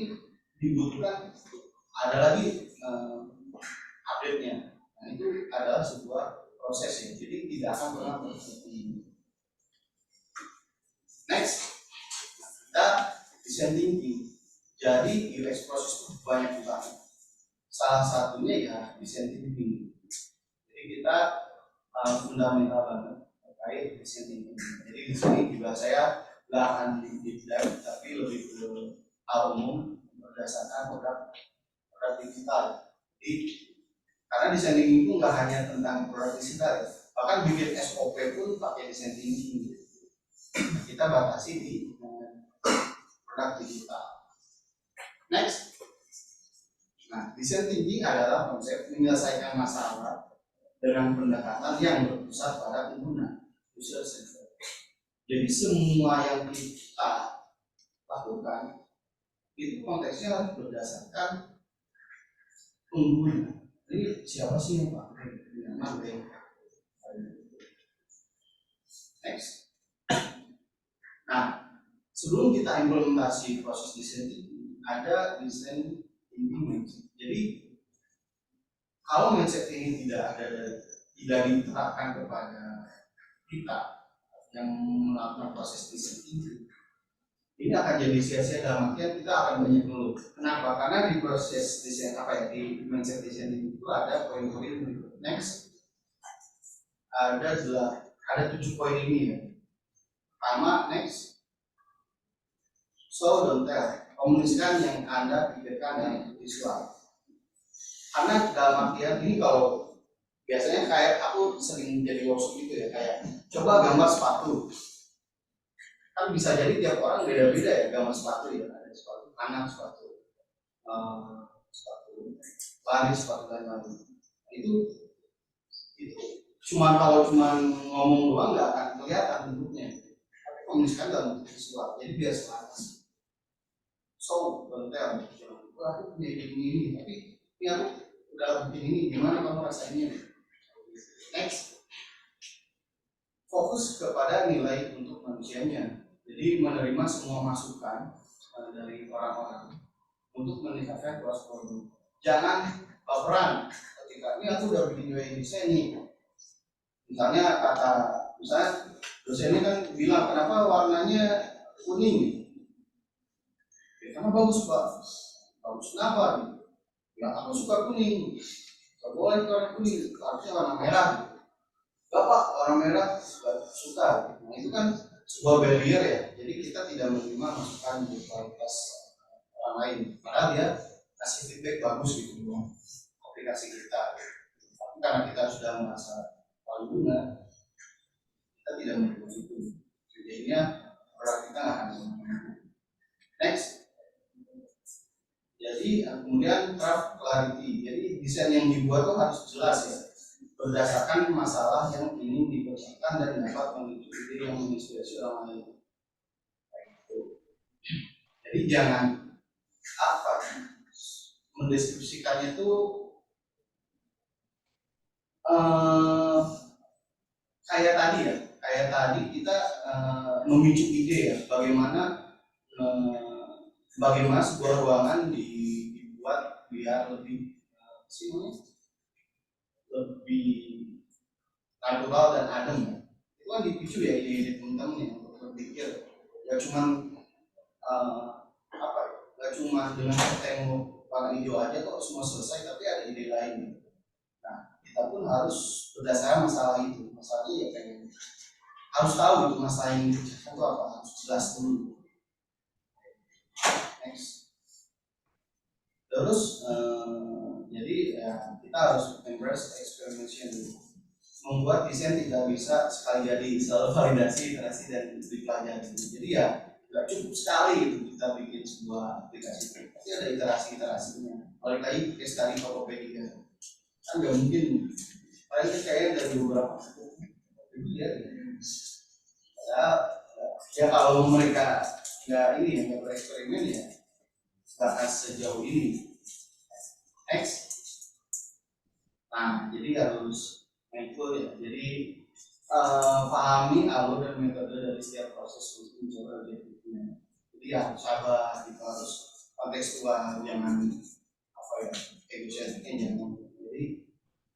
dibutuhkan ada lagi update-nya. Nah itu adalah sebuah proses ya, jadi tidak akan pernah seperti ini. Next, kita design thinking. Jadi UX proses itu banyak banget. Salah satunya ya design thinking. Jadi kita fundamental banget terkait design thinking. Jadi di sini juga saya nggak akan deep dive, tapi lebih ke umum berdasarkan produk digital. Jadi karena design thinking itu nggak hanya tentang produk digital ya, bahkan bikin SOP pun pakai design thinking. Kita batasi di produk digital. Next, nah design thinking adalah konsep menyelesaikan masalah dengan pendekatan yang berpusat pada pengguna, user centered. Jadi semua yang kita lakukan itu konteksnya harus berdasarkan pengguna. Jadi siapa sih yang pakai, yang mana? Next. Nah, sebelum kita implementasi proses desain thinking, ada desain thinking mindset. Jadi kalau mindset ini tidak diterapkan kepada kita yang melakukan proses desain thinking, ini akan jadi sia-sia, dalam artian kita akan banyak ngeluh. Kenapa? Karena di proses desain di mindset desain itu ada poin-poin berikut. Next, ada 7 poin ini ya. Pertama, next, show don't tell, komunikasikan yang Anda pikirkan dan visual. Karena dalam artian ini, kalau biasanya kayak aku sering jadi workshop gitu ya, kayak coba gambar sepatu. Kan bisa jadi tiap orang beda-beda ya gambar sepatu ya, ada sepatu anak, sepatu lari, sepatu lain-lain. Itu kalau cuma ngomong doang nggak akan kelihatan bentuknya. Tapi komunikasikan dalam bentuk visual, jadi biar selaras. So, don't tell, aku punya ini, tapi ini aku udah bikin ini, gimana kamu rasainnya? Next, fokus kepada nilai untuk manusianya. Jadi menerima semua masukan dari orang-orang untuk meningkatkan kualitas produk. Jangan baperan ketika ini aku udah bikin UI design nih. Misalnya dosen ini kan bilang kenapa warnanya kuning? Ya, karena bagus pak. Bagus kenapa? Ya aku suka kuning. Gak boleh warna kuning, harusnya warna merah. Bapak warna merah suka. Nah itu kan sebuah barrier ya. Jadi kita tidak menerima masukan di kualitas orang lain. Padahal dia kasih feedback bagus gitu aplikasi kita. Tapi karena kita sudah merasa pengguna, kita tidak mendukung itu. Jadinya produk kita nggak akan kemana-mana. Next. Jadi kemudian craft clarity. Jadi desain yang dibuat itu harus jelas ya, berdasarkan masalah yang ingin dibersihkan dan dapat memicu ide yang menginspirasi orang lain. Jadi jangan apa mendeskripsikannya itu kayak tadi kita memicu ide ya, bagaimana sebuah ruangan dibuat biar lebih lebih natural dan adem ya. Itu kan dipicu ya ide-ide teman-teman yang berpikir ya cuman gak cuma dengan ketemu warna hijau aja kok semua selesai, tapi ada ide lain. Nah, kita pun harus berdasarkan masalah itu. Masalahnya ya kayak harus tahu itu masalah yang dipecahkan itu apa, harus jelas dulu. Next. Terus jadi ya, kita harus embrace experimentation. Membuat desain tidak bisa sekali jadi, selalu validasi, iterasi dan dipelajari. Jadi ya nggak cukup sekali gitu kita bikin sebuah aplikasi, tapi ada iterasinya. Balik lagi ke study Tokopedia, kan nggak mungkin paling kayak dari beberapa Tokopedia ya kalau mereka nggak bereksperimen ya bahkan sejauh ini. Next. Nah, jadi harus mindful ya. Jadi pahami alur dan metode dari setiap proses untuk mencoba objektifnya. Jadi ya sabar, kita harus kontekstual, jangan egocentric, jangan. Jadi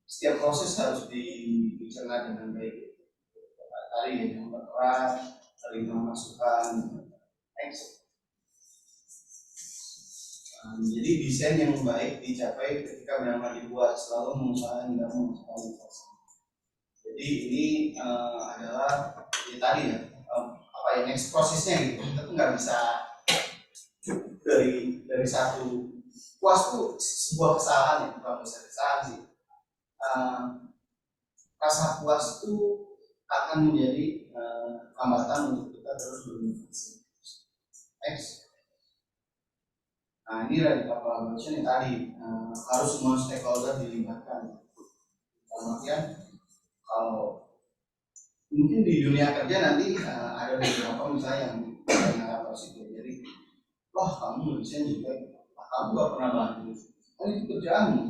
setiap proses harus dicerna dengan baik. Tadi yang berperan, terima masukan. Next. Jadi desain yang baik dicapai ketika benar-benar dibuat, selalu mengusahakan tidak memaksakan proses. Jadi ini adalah ya tadi ya next prosesnya gitu. Kita tuh nggak bisa dari satu puas tuh sebuah kesalahan ya, bukan kesalahan sih. Rasa puas tuh akan menjadi hambatan untuk kita terus berinovasi. Next. Nah ini dari collaboration yang tadi harus semua stakeholder dilibatkan. Kemudian kalau mungkin di dunia kerja nanti ada beberapa misalnya yang mengalami itu. Jadi, wah kamu desain juga, kamu gak pernah bantu. Kan itu kerjaanmu.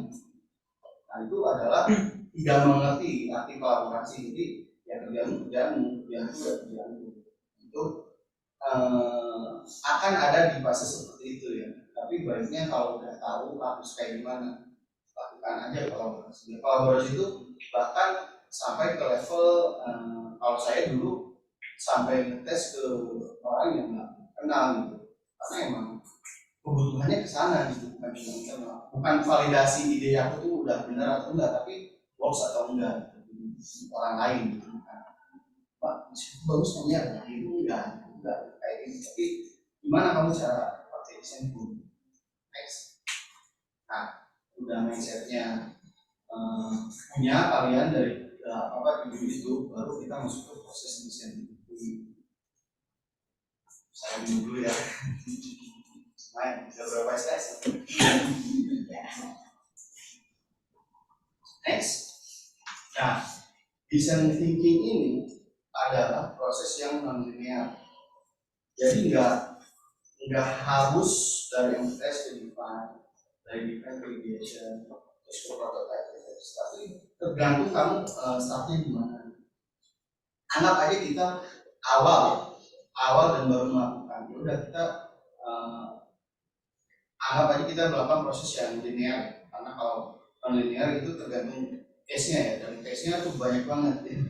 Nah itu adalah tidak mengerti arti kolaborasi. Jadi ya kerjaanmu, kerjaanmu. Itu akan ada di fase seperti itu ya. Tapi baiknya kalau udah tahu harus kayak gimana, lakukan aja kolaborasi. Kolaborasi itu bahkan sampai ke level kalau saya dulu sampai ngetes ke orang yang nggak kenal gitu, karena emang kebutuhannya ke sana gitu, bukan validasi ide aku tuh udah benar atau enggak, tapi works atau enggak gitu. Orang lain gitu kan, Pak bagus nanya itu enggak kayak gitu, tapi gimana kamu cara pakai desain itu. Next. Nah udah mindsetnya punya kalian dari itu, baru kita masuk ke proses desain. Saya dulu ya. Main, sudah berapa SKS? Next. Nah, design thinking ini adalah proses yang non-linear. Jadi nggak harus dari MTS ke define, dari define ke ideation, terus ke prototype, tapi tergantung kamu startnya di mana. Anggap aja kita awal dan baru melakukan. Ya udah kita anggap aja kita melakukan proses yang linear, karena kalau non linear itu tergantung case-nya ya, dan case-nya tuh banyak banget ya.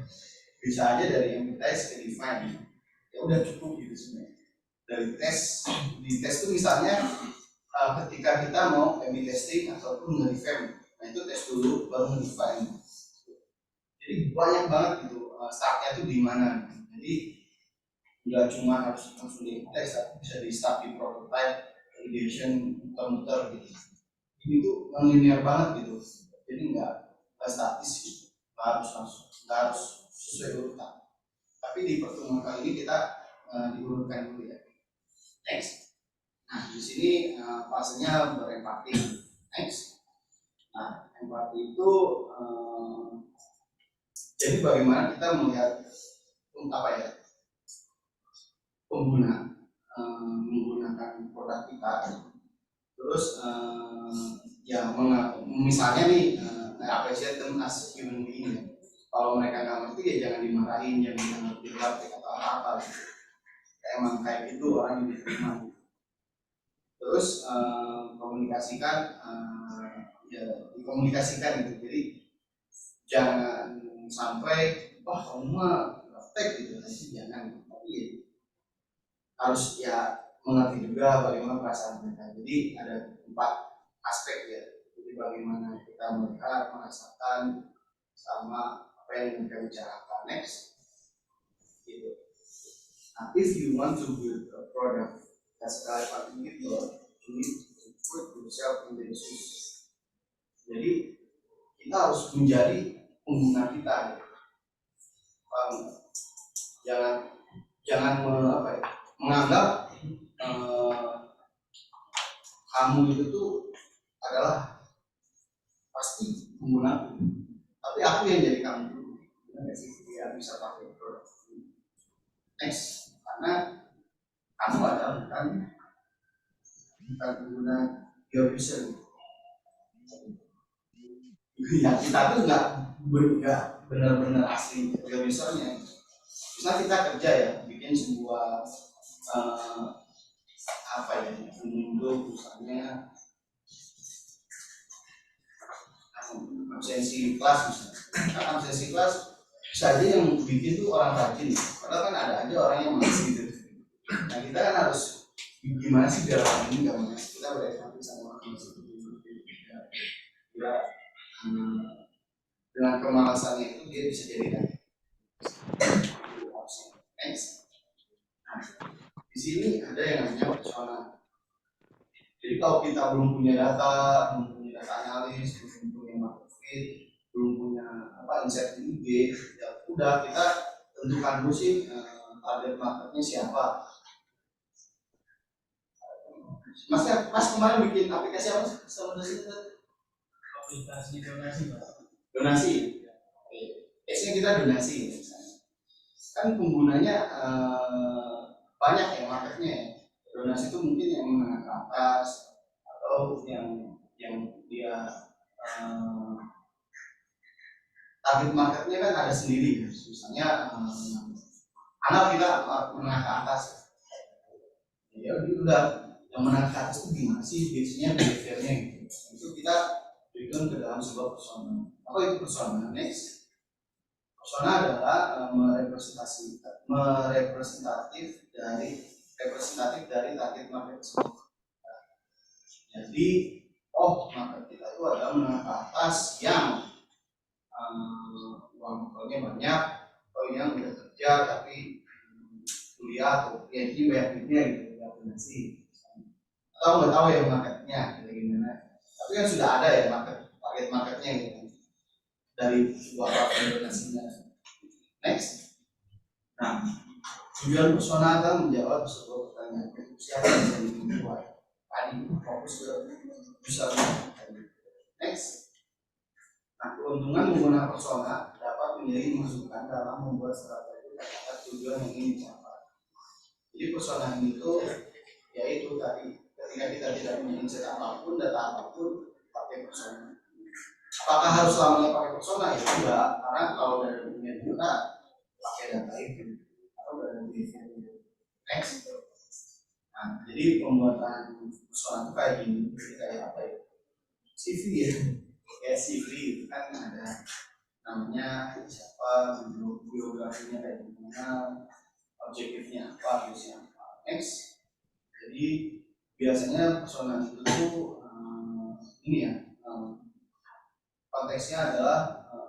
Bisa aja dari MTS ke define, ya udah cukup gitu sebenarnya. Dari di tes itu misalnya ketika kita mau A/B testing ataupun nge-define, nah itu tes dulu baru nge-define. Jadi banyak banget gitu startnya tuh di mana. Jadi nggak cuma harus langsung di tes, tapi bisa di start di prototype, ideation, muter-muter gitu. ini tuh non-linear banget gitu, jadi nggak statis gitu, nggak harus sesuai urutan. Tapi di pertemuan kali ini kita diurutkan dulu ya. Next. Nah di sini fasenya berempati. Next. Nah empati itu jadi bagaimana kita melihat apa ya, pengguna menggunakan produk kita, terus ya misalnya nih appreciate them as human being ya. Kalau mereka nggak ngerti ya jangan dimarahin, jangan dilatih atau apa gitu. Emang kayak gitu orang yang diterima gitu. Terus komunikasikan ya dikomunikasikan gitu, jadi jangan sampai wah kamu mah praktek gitu, jangan, tapi ya harus ya mengerti juga bagaimana perasaan mereka. Jadi ada 4 aspek ya, jadi bagaimana kita melihat, merasakan, sama apa yang mereka bicarakan. Next gitu. Nah, if you want to build a product that's relevant with you need to put yourself in the shoes. Jadi kita harus menjadi pengguna kita gitu. Jangan menganggap kamu itu tuh adalah pasti pengguna, tapi aku yang jadi kamu dulu. Nggak sih, dia bisa pakai produk. Next, karena kamu adalah bukan pengguna your user. Ya kita tuh nggak benar-benar asli your usernya. Misalnya kita kerja ya, bikin sebuah apa ya, untuk misalnya absensi kelas misalnya. Karena absensi kelas bisa aja yang bikin tuh orang rajin, padahal kan ada aja orang yang malas gitu. Nah kita kan harus gimana sih biar orang ini nggak malas, kita berempati sama orang itu. Ya, dengan kemalasannya itu dia bisa jadi kan. Next. Nah, di sini ada yang namanya persona. Jadi kalau kita belum punya data analis, belum punya market fit, belum punya insight di IG, ya udah kita tentukan dulu sih target marketnya siapa. Mas kemarin bikin aplikasi apa sih? Sama Aplikasi donasi, Pak. Donasi. Biasanya kita donasi misalnya. Kan penggunanya banyak ya marketnya ya. Donasi itu mungkin yang menengah ke atas atau yang dia target marketnya kan ada sendiri, misalnya anak kita menengah ke atas, ya udah yang menengah ke atas itu gimana sih biasanya behaviornya gitu, itu kita berikan ke dalam sebuah persona. Apa itu persona? Next, persona adalah representatif dari target market tersebut. Jadi market kita itu adalah menengah ke atas yang uang mukalnya banyak, atau yang udah kerja tapi kuliah atau PhD banyak duitnya gitu, nggak donasi, atau nggak tahu ya marketnya gimana, tapi kan sudah ada ya target marketnya gitu dari sebuah platform donasinya. Next. Nah, tujuan persona adalah menjawab sebuah pertanyaan, siapa yang jadi tujuan tadi, fokus ke user. Next. Nah, keuntungan menggunakan persona dapat menjadi masukan dalam membuat strategi terhadap tujuan yang ingin dicapai. Jadi persona ini tuh yaitu tadi ketika kita tidak punya insight apapun, data apapun, pakai persona. Apakah harus selamanya pakai persona? Ya enggak, karena kalau dari dunia kita pakai data itu atau dari dunia itu. Next. Nah, jadi pembuatan persona itu kayak gini, kayak apa ya? CV ya. Kayak CV itu kan ada namanya siapa, biografinya kayak gimana, objektifnya apa, biasanya apa. Next. Jadi biasanya persona itu tuh ini ya, konteksnya adalah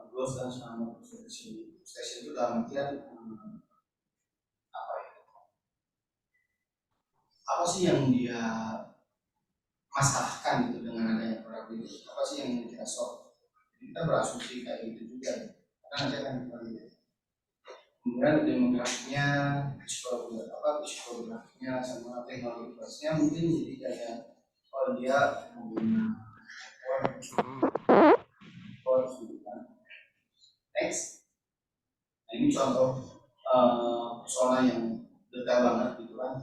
growth dan sama station itu dalam artian apa sih yang dia masalahkan gitu dengan adanya produk itu, apa sih yang ingin kita solve. Kita berasumsi kayak gitu juga karena nanti akan kita. Kemudian demografinya, psikografinya sama teknologi prosesnya mungkin jadi kayak kalau dia next. Nah, ini contoh persoalan yang detail banget gitu kan.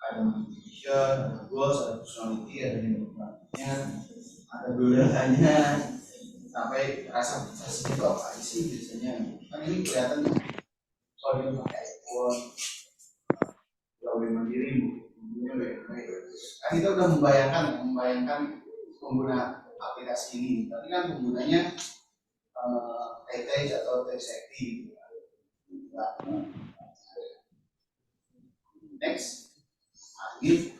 Ada mission, ada goals, ada personality, ada demografinya, ada biodatanya, sampai rasa prestasi itu apa sih biasanya. Kan ini kelihatan kalau dia pakai iPhone, lebih mandiri, kan kita udah membayangkan pengguna aplikasi ini, tapi kan penggunanya atau teksekti. Next, ini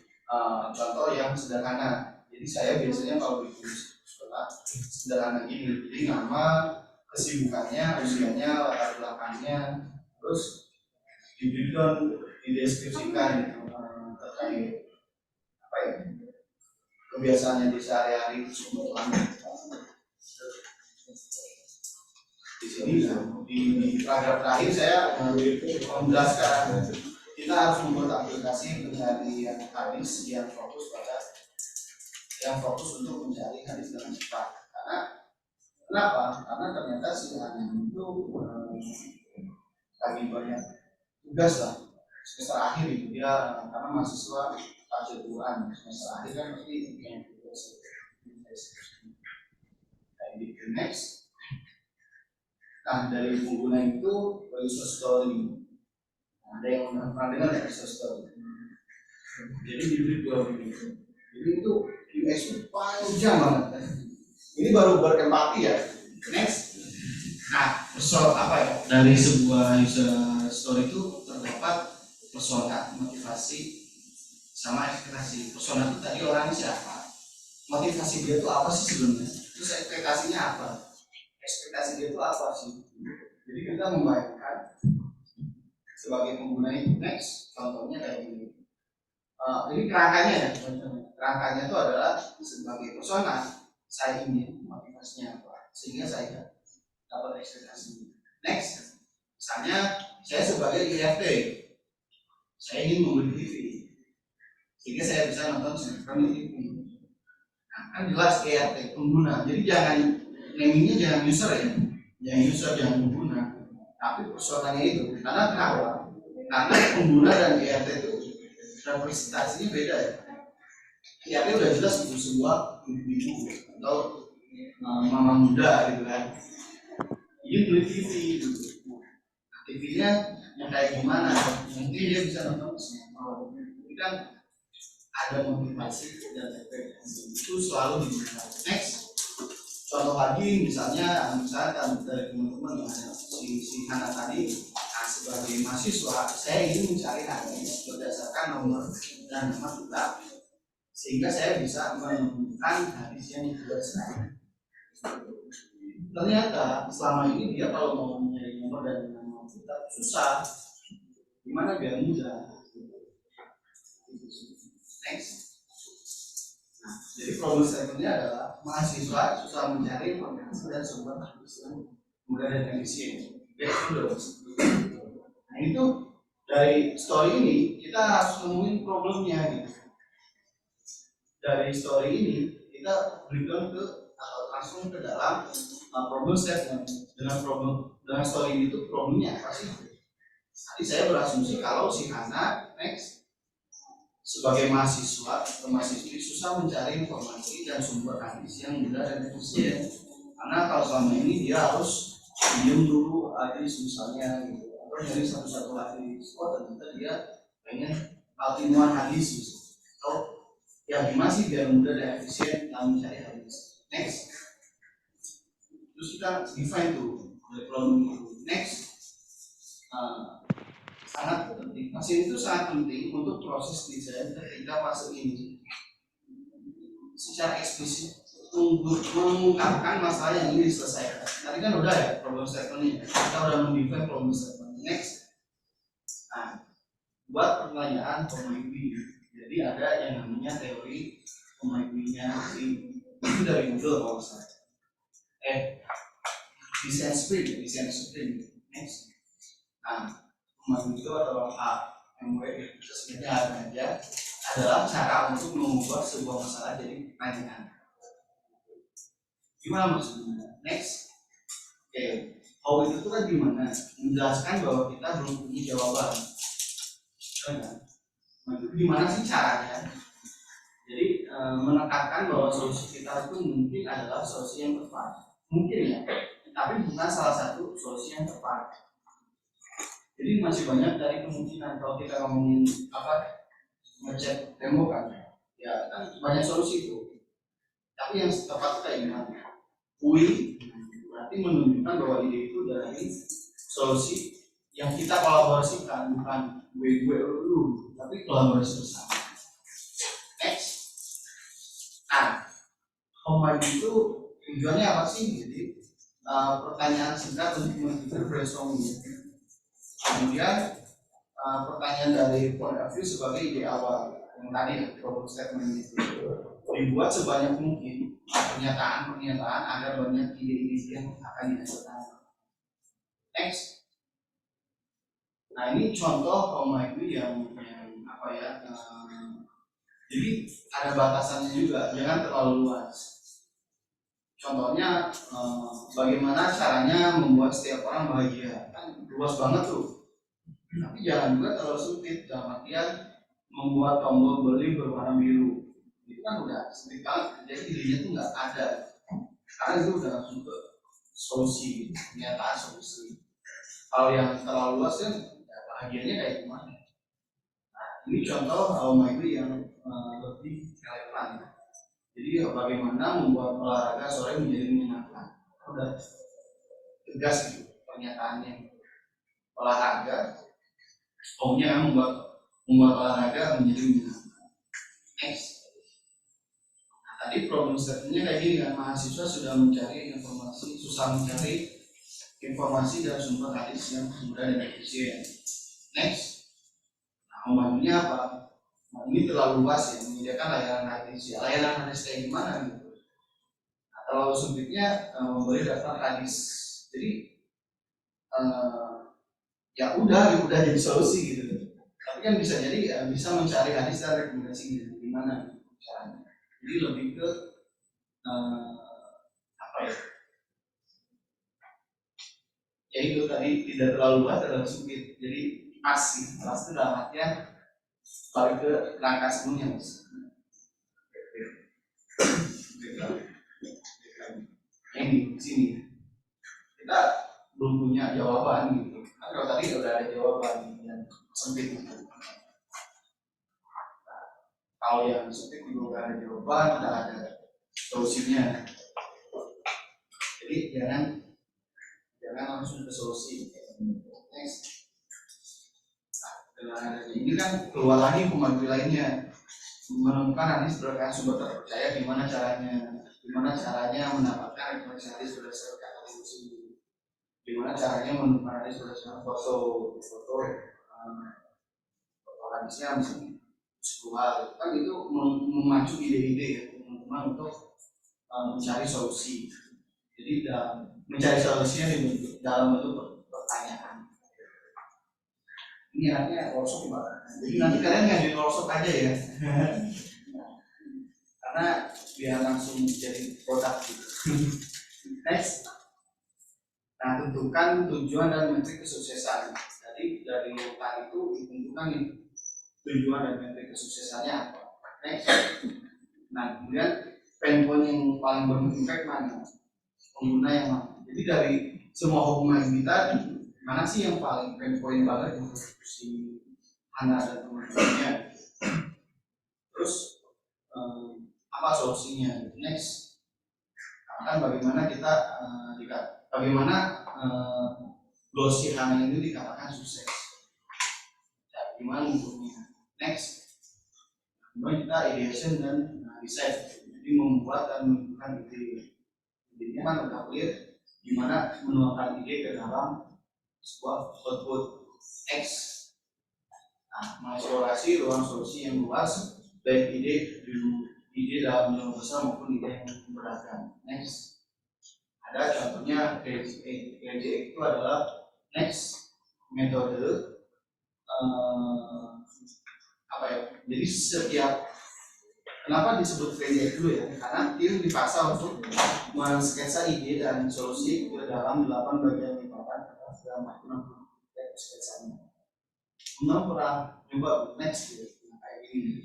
contoh yang sederhana. Jadi saya biasanya kalau bikin sekolah sederhana gini, jadi nama, kesibukannya, usianya, latar belakangnya, terus di background, dideskripsikan terkait apa ya kebiasaannya di sehari-hari kebutuhan. Di sini di paragraf terakhir saya menjelaskan kita harus membuat aplikasi pencarian hadis yang fokus untuk mencari hadis dengan cepat. Kenapa? Karena ternyata si hadis itu lagi banyak tugas lah semester akhir itu dia, karena mahasiswa tajil Quran semester akhir kan pasti yang tugas kayak gitu. Next. Nah, dari pengguna itu user story. Ada yang pernah dengar ya user story. Jadi di dua itu. Jadi itu UX itu panjang banget. Ini baru berempati ya. Next. Nah, apa ya? Dari sebuah user story itu terdapat persona, motivasi, sama ekspektasi. Persona itu tadi orangnya siapa? Motivasi dia itu apa sih sebenarnya? Terus ekspektasinya apa? Ekspektasi dia itu apa sih? Jadi kita membayangkan sebagai pengguna itu. Next, contohnya kayak gini. Ini kerangkanya ya, kerangkanya itu adalah sebagai persona saya ingin motivasinya apa, sehingga saya dapat ekspektasi. Next, misalnya saya sebagai IRT, saya ingin membeli TV, sehingga saya bisa nonton sinetron di TV. Nah, kan jelas IRT pengguna, jadi jangan namingnya jangan user ya, jangan pengguna, tapi personanya itu. Karena kenapa? Karena pengguna dan IRT itu representasinya beda ya. IRT udah jelas itu sebuah ibu atau mama muda gitu kan. Ini beli TV gitu. TV-nya yang kayak gimana? Mungkin dia bisa nonton semua. Ini kan ada motivasi dan ekspektasi itu selalu digunakan. Next. Contoh lagi misalnya dari teman-teman si Hana tadi, nah, sebagai mahasiswa saya ingin mencari hadis berdasarkan nomor dan nama kitab sehingga saya bisa menemukan hadis yang berdasarkan. Ternyata selama ini dia kalau mau mencari nomor dan nama kitab susah, gimana biar mudah. Next. Nah, jadi problem statementnya adalah mahasiswa susah mencari informasi dan sumber hadis yang mudah dan efisien. Nah itu dari story ini kita harus nemuin problemnya gitu. Dari story ini kita berikan ke atau langsung ke dalam problem statement. Dengan story ini tuh problemnya apa sih? Tadi saya berasumsi kalau si Hana next sebagai mahasiswa atau mahasiswi susah mencari informasi dan sumber hadis yang mudah dan efisien. Karena kalau selama ini dia harus diem dulu hadis misalnya gitu, atau nyari satu-satu hadis. Oh ternyata dia pengen ilmuwan hadis gitu. Atau ya gimana sih biar mudah dan efisien dalam mencari hadis. Next. Terus kita define tuh problem itu. Next. Sangat penting. Mesin itu sangat penting untuk proses desain ketika fase ini secara eksplisit mengungkapkan masalah yang ingin diselesaikan. Tadi kan udah ya problem statement-nya. Kita udah mendefine problem statement. Next. Nah, buat pertanyaan komedi Jadi ada yang namanya teori Homagui-nya itu dari Google kalau nggak salah. Design sprint. Next. Nah, Homagui itu adalah sesungguhnya aja adalah cara untuk mengubah sebuah masalah jadi pertanyaan. Gimana maksudnya? Next. How itu tuh kan gimana? Menjelaskan bahwa kita belum punya jawaban. Gimana sih caranya? Jadi menekankan bahwa solusi kita itu mungkin adalah solusi yang tepat, mungkin ya, tapi bukan salah satu solusi yang tepat. Jadi masih banyak dari kemungkinan kalau kita ngomongin ngecat tembok kan, ya kan banyak solusi itu. Tapi yang tepat kayak gimana? UI berarti menunjukkan bahwa ide itu dari solusi yang kita kolaborasikan, bukan gue lu, tapi kolaborasi bersama. Next. Nah, Homagui itu tujuannya apa sih? Jadi pertanyaan singkat untuk mengikuti brainstorming. Kemudian pertanyaan dari point of view sebagai ide awal yang tadi problem statement itu dibuat sebanyak mungkin pernyataan agar banyak ide-ide yang akan dihasilkan. Next. Nah ini contoh Homagui yang apa ya? Jadi ada batasannya juga, jangan terlalu luas. Contohnya bagaimana caranya membuat setiap orang bahagia, kan luas banget tuh. Tapi jangan juga terlalu sempit, dalam artian membuat tombol beli berwarna biru. Itu kan udah sempit banget, jadi idenya tuh nggak ada. Karena itu udah langsung ke solusi, pernyataan solusi. Kalau yang terlalu luas kan ya bahagianya kayak gimana? Nah ini contoh Homagui yang lebih relevan. Jadi bagaimana membuat olahraga sore menjadi menyenangkan. Udah tegas gitu pernyataannya. Olahraga, maunya membuat olahraga menjadi menyenangkan. Next. Nah, tadi problem statementnya kayak gini kan, mahasiswa sudah mencari informasi, susah mencari informasi dan sumber hadis yang mudah dan efisien. Next. Nah, Homagui-nya apa? Nah, ini terlalu luas ya, menyediakan layanan hadis. Ya, layanan hadis kayak gimana gitu? Nah, terlalu sempitnya memberi daftar hadis. Jadi ya udah jadi solusi gitu. Tapi kan bisa jadi ya, bisa mencari hadis dan rekomendasi gitu. Gimana caranya? Jadi lebih ke apa ya? Ya itu tadi tidak terlalu luas, terlalu sempit. Jadi pas itu dalam artian balik ke langkah sebelumnya mas. Ini di sini kita belum punya jawaban gitu. Kan kalau tadi udah ada jawaban yang sempit. Kalau yang sempit juga ada jawaban, udah ada solusinya. Jadi jangan langsung ke solusi. Next. Dengan adanya ini kan keluar lagi Homagui lainnya, menemukan hadis berdasarkan sumber terpercaya. Gimana caranya mendapatkan referensi hadis berdasarkan atribusi, gimana caranya menemukan hadis berdasarkan foto hadisnya misalnya visual, kan itu memacu ide-ide ya teman-teman untuk mencari solusi. Jadi mencari solusinya dalam bentuk pertanyaan. Ini artinya workshop Pak. Jadi nanti kalian ngajuin workshop aja ya. Karena biar langsung jadi produk gitu. Next. Nah, tentukan tujuan dan metrik kesuksesan. Jadi dari tadi itu ditentukan nih tujuan dan metrik kesuksesannya apa. Next. Nah, kemudian pain point yang paling berimpact mana? Pengguna yang mana? Jadi dari semua hubungan kita, mana sih yang paling pain point banget untuk si Hana dan teman-temannya? Terus apa solusinya? Next, akan bagaimana kita glossy Hana ini dikatakan sukses? Ya, gimana ukurnya? Next, kemudian kita ideation dan design, jadi membuat dan menentukan ide. Intinya kan udah clear gimana menuangkan ide ke dalam sebuah output X. Nah, mengeksplorasi ruang solusi yang luas baik ide dalam jumlah besar maupun ide yang beragam. Next, ada contohnya GJ itu adalah next metode apa ya? Jadi setiap kenapa disebut GJ dulu ya? Karena tim dipaksa untuk mensketsa ide dan solusi ke dalam 8 bagian lipatan dalam waktu 60 sketsanya. Belum pernah coba next gitu, kayak gini.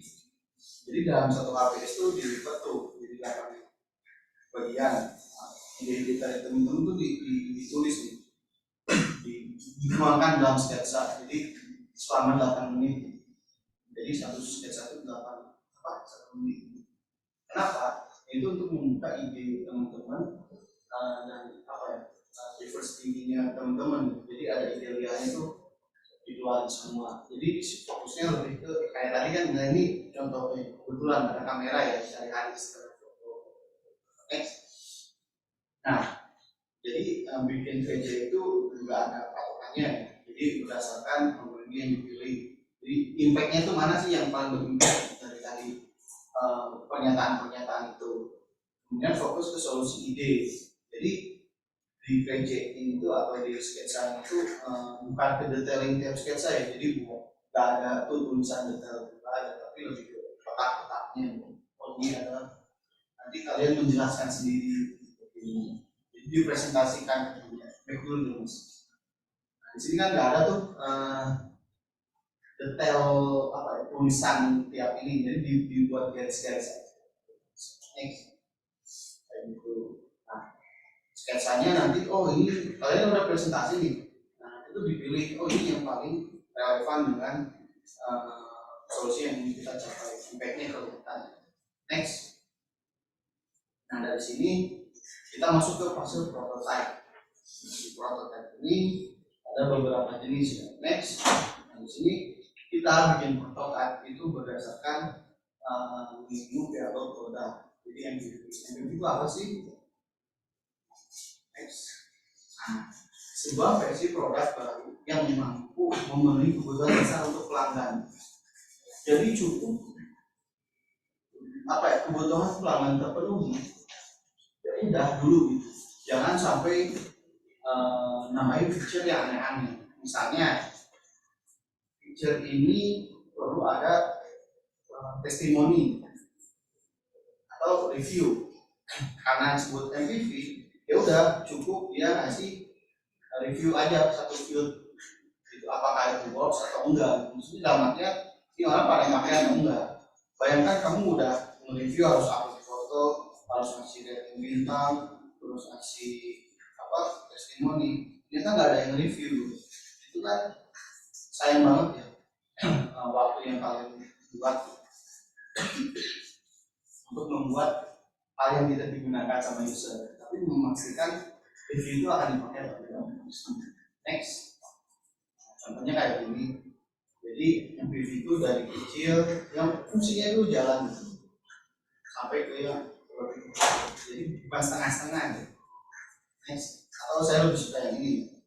Jadi dalam satu HPS itu dilipat tuh jadi 8 bagian. Ide-ide dari teman-teman tuh ditulis nih, dituangkan dalam sketsa. Jadi selama 8 menit. Jadi satu sketsa itu 1 menit. Kenapa? Itu untuk membuka ide teman-teman dan apa ya? Reverse thinkingnya teman-teman. Jadi ada ide liarnya itu dikeluarin semua. Jadi fokusnya lebih ke kayak tadi kan, nah ini contohnya kebetulan ada kamera ya sehari-hari setelah foto. Next. Nah, jadi bikin VJ itu juga ada patokannya ya. Jadi berdasarkan teknologi yang dipilih. Jadi impact-nya itu mana sih yang paling berimpact dari tadi pernyataan-pernyataan itu. Kemudian fokus ke solusi ide. Jadi di VJ itu atau di sketsa itu bukan ke detailing tiap sketsa ya, jadi nggak ada tuh tulisan detail ada, tapi lebih ke kotak-kotaknya. Oh ini adalah nanti kalian menjelaskan sendiri ini, jadi dipresentasikan back dulu mas. Nah, di sini kan nggak ada tuh detail apa ya, tulisan tiap ini, jadi dibuat garis-garis aja. Next, kayak gitu. Sketsanya nanti, oh ini kalian udah presentasi nih, nah itu dipilih, oh ini yang paling relevan dengan solusi yang ingin kita capai, impact-nya kelihatan. Next, nah dari sini kita masuk ke fase prototype. Di prototype ini ada beberapa jenis ya. Next, nah di sini kita bikin prototype itu berdasarkan minimum viable product. Jadi MVP itu apa sih? Nah, sebuah versi produk baru yang mampu memenuhi kebutuhan dasar untuk pelanggan. Jadi cukup apa ya, kebutuhan pelanggan terpenuhi, ya udah dulu gitu. Jangan sampai nambahin feature yang aneh-aneh. Misalnya feature ini perlu ada testimoni atau review. Karena disebut MVP, ya udah cukup dia ngasih review aja satu field itu, apakah itu works atau enggak. Maksudnya dalam artinya ini orang pada pakai atau enggak. Bayangkan kamu udah nge-review, harus upload foto, harus ngasih rating bintang, terus ngasih apa testimoni, ternyata nggak ada yang review. Itu kan sayang banget ya waktu yang kalian buat untuk membuat hal yang tidak digunakan sama user, tapi memastikan review itu akan dipakai pada next. Contohnya kayak gini. Jadi MVP itu dari kecil yang fungsinya itu jalan sampai ke yang lebih, jadi bukan setengah-setengah gitu. Next, atau saya lebih suka yang ini.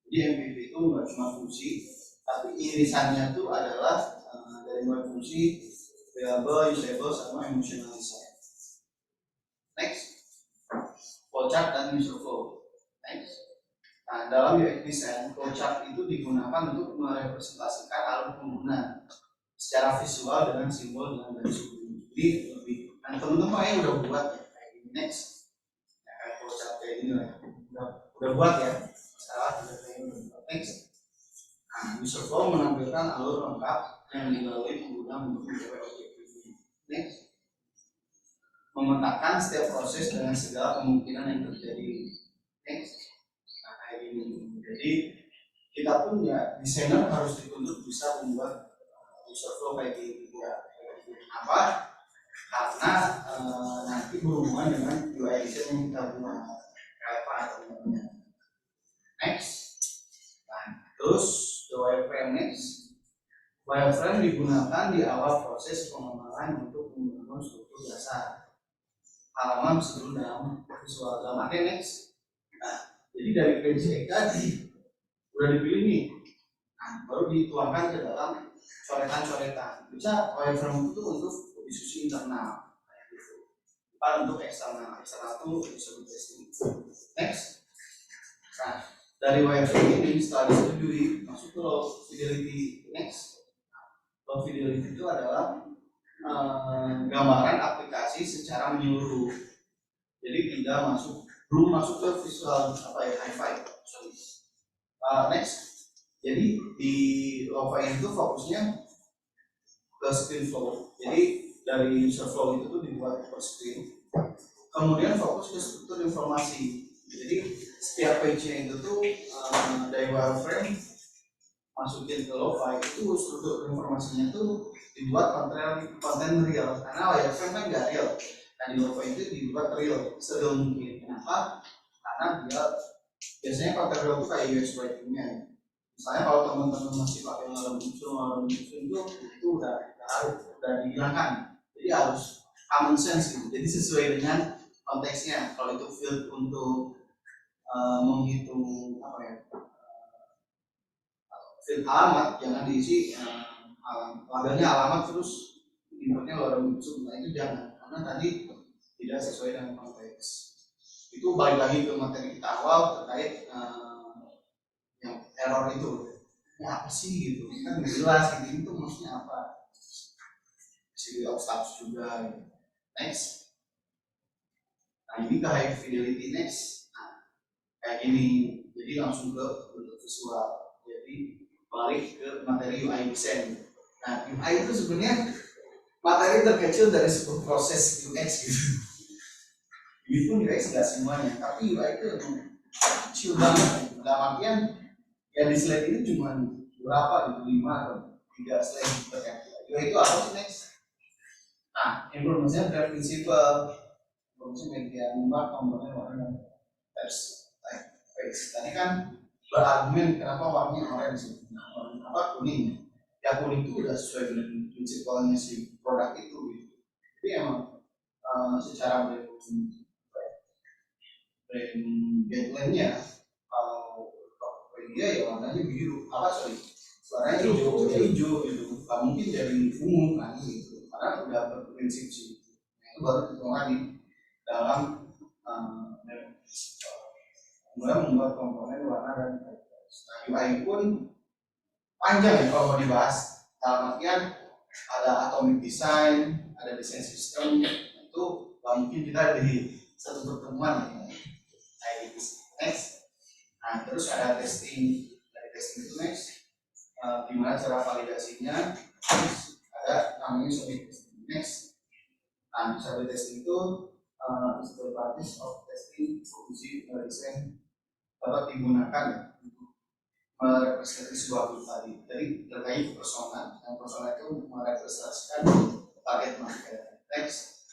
Jadi MVP itu nggak cuma fungsi, tapi irisannya itu adalah dari mulai fungsi, variable, usable, sama emotional design. Next, flowchart dan user flow. Next. Nah, dalam UX design, flowchart itu digunakan untuk merepresentasikan alur pengguna secara visual dengan simbol dan garis kuning. Jadi lebih, nah teman-teman yang udah buat ya kayak gini. Next, ya, kayak flowchart kayak gini lah, udah buat ya. Salah udah kayak gini. Next, nah user flow menampilkan alur lengkap yang dilalui pengguna untuk mencapai objektif ini. Next, memetakan setiap proses dengan segala kemungkinan yang terjadi. Next, nah kayak gini. Jadi kita pun ya desainer harus dituntut bisa membuat user flow kayak gini ya. Apa? Karena nanti berhubungan dengan UI design yang kita buat, relevan atau enggaknya. Next, nah terus the wireframe. Next, wireframe digunakan di awal proses pengembangan untuk membangun struktur dasar halaman sebelum dalam visual. Dalam artian next, nah jadi dari PNG tadi udah dipilih nih, nah baru dituangkan ke dalam coretan-coretan. Bisa wireframe itu untuk diskusi internal kayak gitu. Bukan untuk eksternal tuh disebut testing. Next. Nah, dari wireframe ini setelah disetujui masuk ke low fidelity. Next. Low fidelity itu adalah gambaran aplikasi secara menyeluruh. Jadi belum masuk ke visual hi-fi. Next. Jadi di low-fi itu fokusnya ke screen flow. Jadi dari user flow itu tuh dibuat per screen. Kemudian fokus ke struktur informasi. Jadi setiap page-nya itu tuh dari wireframe masukin ke lo-fi itu struktur informasinya tuh dibuat konten real, karena wireframe kan nggak real. Nah di lo-fi itu dibuat real sereal mungkin. Kenapa? Karena dia biasanya konten real itu kayak UX writing-nya. Misalnya kalau teman-teman masih pakai lorem ipsum itu udah dihilangkan. Jadi harus common sense gitu. Jadi sesuai dengan konteksnya. Kalau itu field untuk menghitung field alamat, jangan diisi labelnya alamat terus inputnya lorem ipsum. Nah itu jangan, karena tadi tidak sesuai dengan konteks. Itu balik lagi ke materi kita awal terkait yang error itu. Ya apa sih gitu, kan nggak jelas gitu, itu maksudnya apa. Segi status juga gitu. Next. Nah ini ke high fidelity. Next. Nah, kayak ini, jadi langsung ke bentuk visual. Jadi balik ke materi UI design. Nah UI itu sebenarnya materi terkecil dari sebuah proses UX gitu. Ini pun UX nggak semuanya, tapi UI itu kecil banget. Dalam artian ya di slide ini cuma berapa gitu, 5 atau 3 slide terkait UI itu apa sih. Next. Nah, informasinya dari prinsipal informasi media membuat komponen warna teks page. Tadi kan berargumen kenapa warnanya orange. Nah, warna apa kuning? Ya kuning itu udah sesuai dengan prinsipalnya si produk itu gitu. Jadi emang secara brand guideline-nya kalau media ya warnanya biru, warnanya hijau gitu. Gak mungkin dari ungu kan gitu, karena udah berprinsip sih. Nah, itu baru ditemukan di dalam kemudian membuat komponen warna dan teks. Nah UI pun panjang ya kalau mau dibahas. Dalam artian ada atomic design, ada design system, itu gak mungkin kita di satu pertemuan ya. Kayak gitu. Next. Nah terus ada testing. Dari testing itu next, gimana cara validasinya. Terus ada namanya submit testing. Next. Nah submit testing itu is the practice of testing fungsi desain dapat digunakan untuk merepresentasi sebuah grup tadi. Jadi terkait persona, dan persona itu merepresentasikan target market. Next.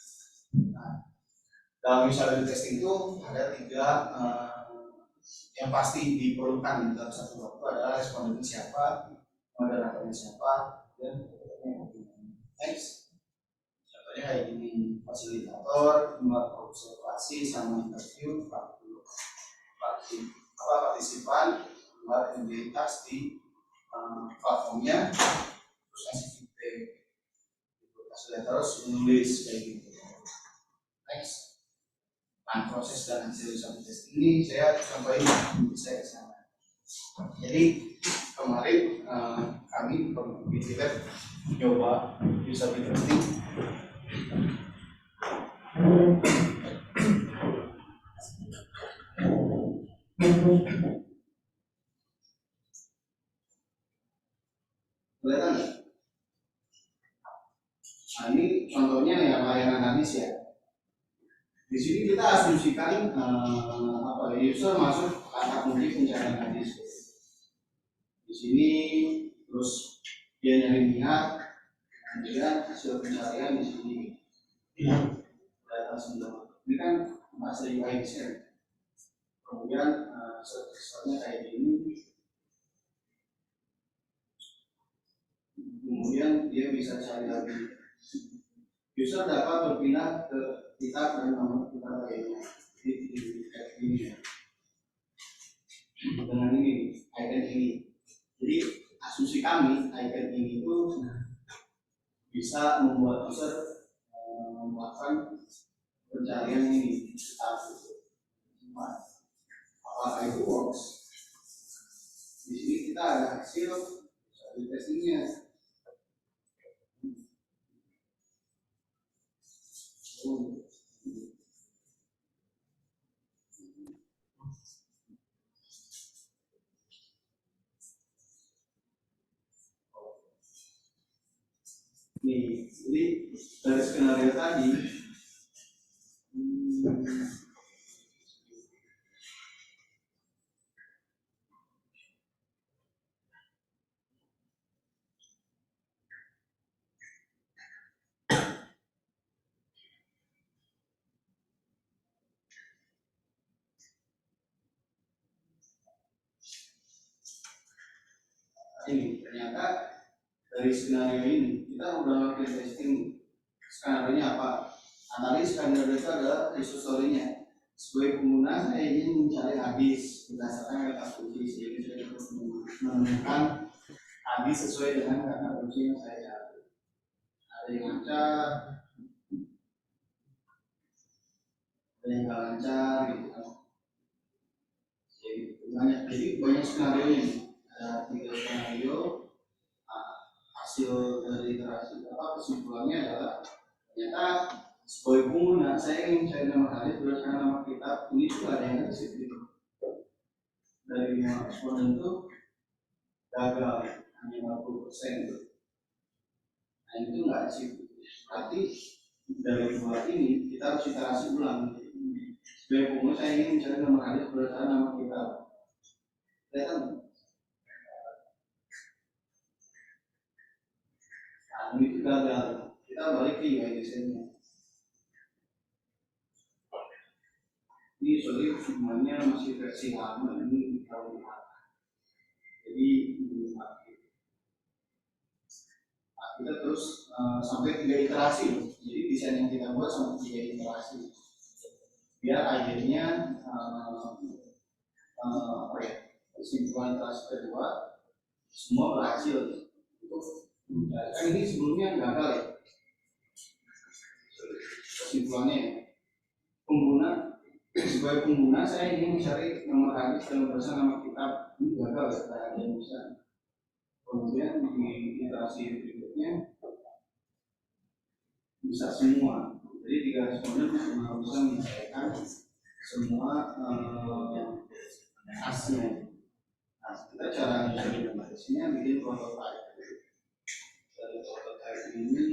Nah, dalam usability testing itu ada 3 yang pasti diperlukan dalam satu waktu, adalah respondennya siapa, moderatornya siapa, dan next. Contohnya kayak gini, fasilitator, membuat observasi sama interview, partisipan, membuat identitas di platformnya, terus ngasih feedback, fasilitator terus menulis kayak gitu. Next. Nah, proses dan hasil usability testing ini saya sampaikan saya ke sana. Jadi kemarin kami di Lab coba usability testing. Kelihatan nggak? Nah ini contohnya yang layanan hadis ya. Di sini kita asumsikan user masuk kata kunci pencarian hadis. Di sini terus dia nyari minat, kemudian hasil pencarian di sini. Data semua. Ini kan bahasa UI design. Kemudian search-nya kayak gini. Kemudian dia bisa cari lagi. User dapat berpindah ke kita dan nomor kita lainnya. Jadi kayak gini ya. Dengan ini, icon ini. Jadi asumsi kami, icon ini itu bisa membuat user melakukan pencarian ini. Apakah itu works? Di sini kita ada hasil testingnya. Nih, jadi dari skenario tadi ini ternyata dari skenario ini kita udah melakukan testing. Skenario nya apa? Analis skenario itu adalah user story-nya. Sebagai pengguna saya ingin mencari hadis berdasarkan kata kunci, jadi saya menemukan hadis sesuai dengan kata kunci yang saya cari. Ada yang lancar, ada yang nggak lancar, gitu kan. Jadi banyak skenario ini. Ada 3 skenario. Hasil dari interaksi kesimpulannya adalah ternyata sebagai pengguna saya ingin mencari nama hadis berdasarkan nama kitab ini juga ada yang positif. Dari 5 responden itu gagal hanya 50%. Nah itu nggak di situ. Berarti dari 2 ini kita harus iterasi ulang. Sebagai pengguna saya ingin mencari nama hadis berdasarkan nama kitab. Kelihatan? Nah itu gagal. Kita balik ke UI desainnya. Ini sorry semuanya masih versi lama, ini kita lihat. Jadi kita terus sampai 3 iterasi. Jadi desain yang kita buat sampai 3 iterasi. Biar akhirnya kesimpulan iterasi kedua semua berhasil. Kan ini sebelumnya gagal ya. Kesimpulannya pengguna sebagai pengguna saya ingin mencari nomor hadis dalam bahasa nama kitab, ini gagal ya, tidak ada yang bisa. Kemudian di iterasi berikutnya bisa semua. Jadi 3 responden cuma bisa menyelesaikan semua hasilnya. Nah, kita cara menyelesaikannya bikin prototype. Dari prototype ini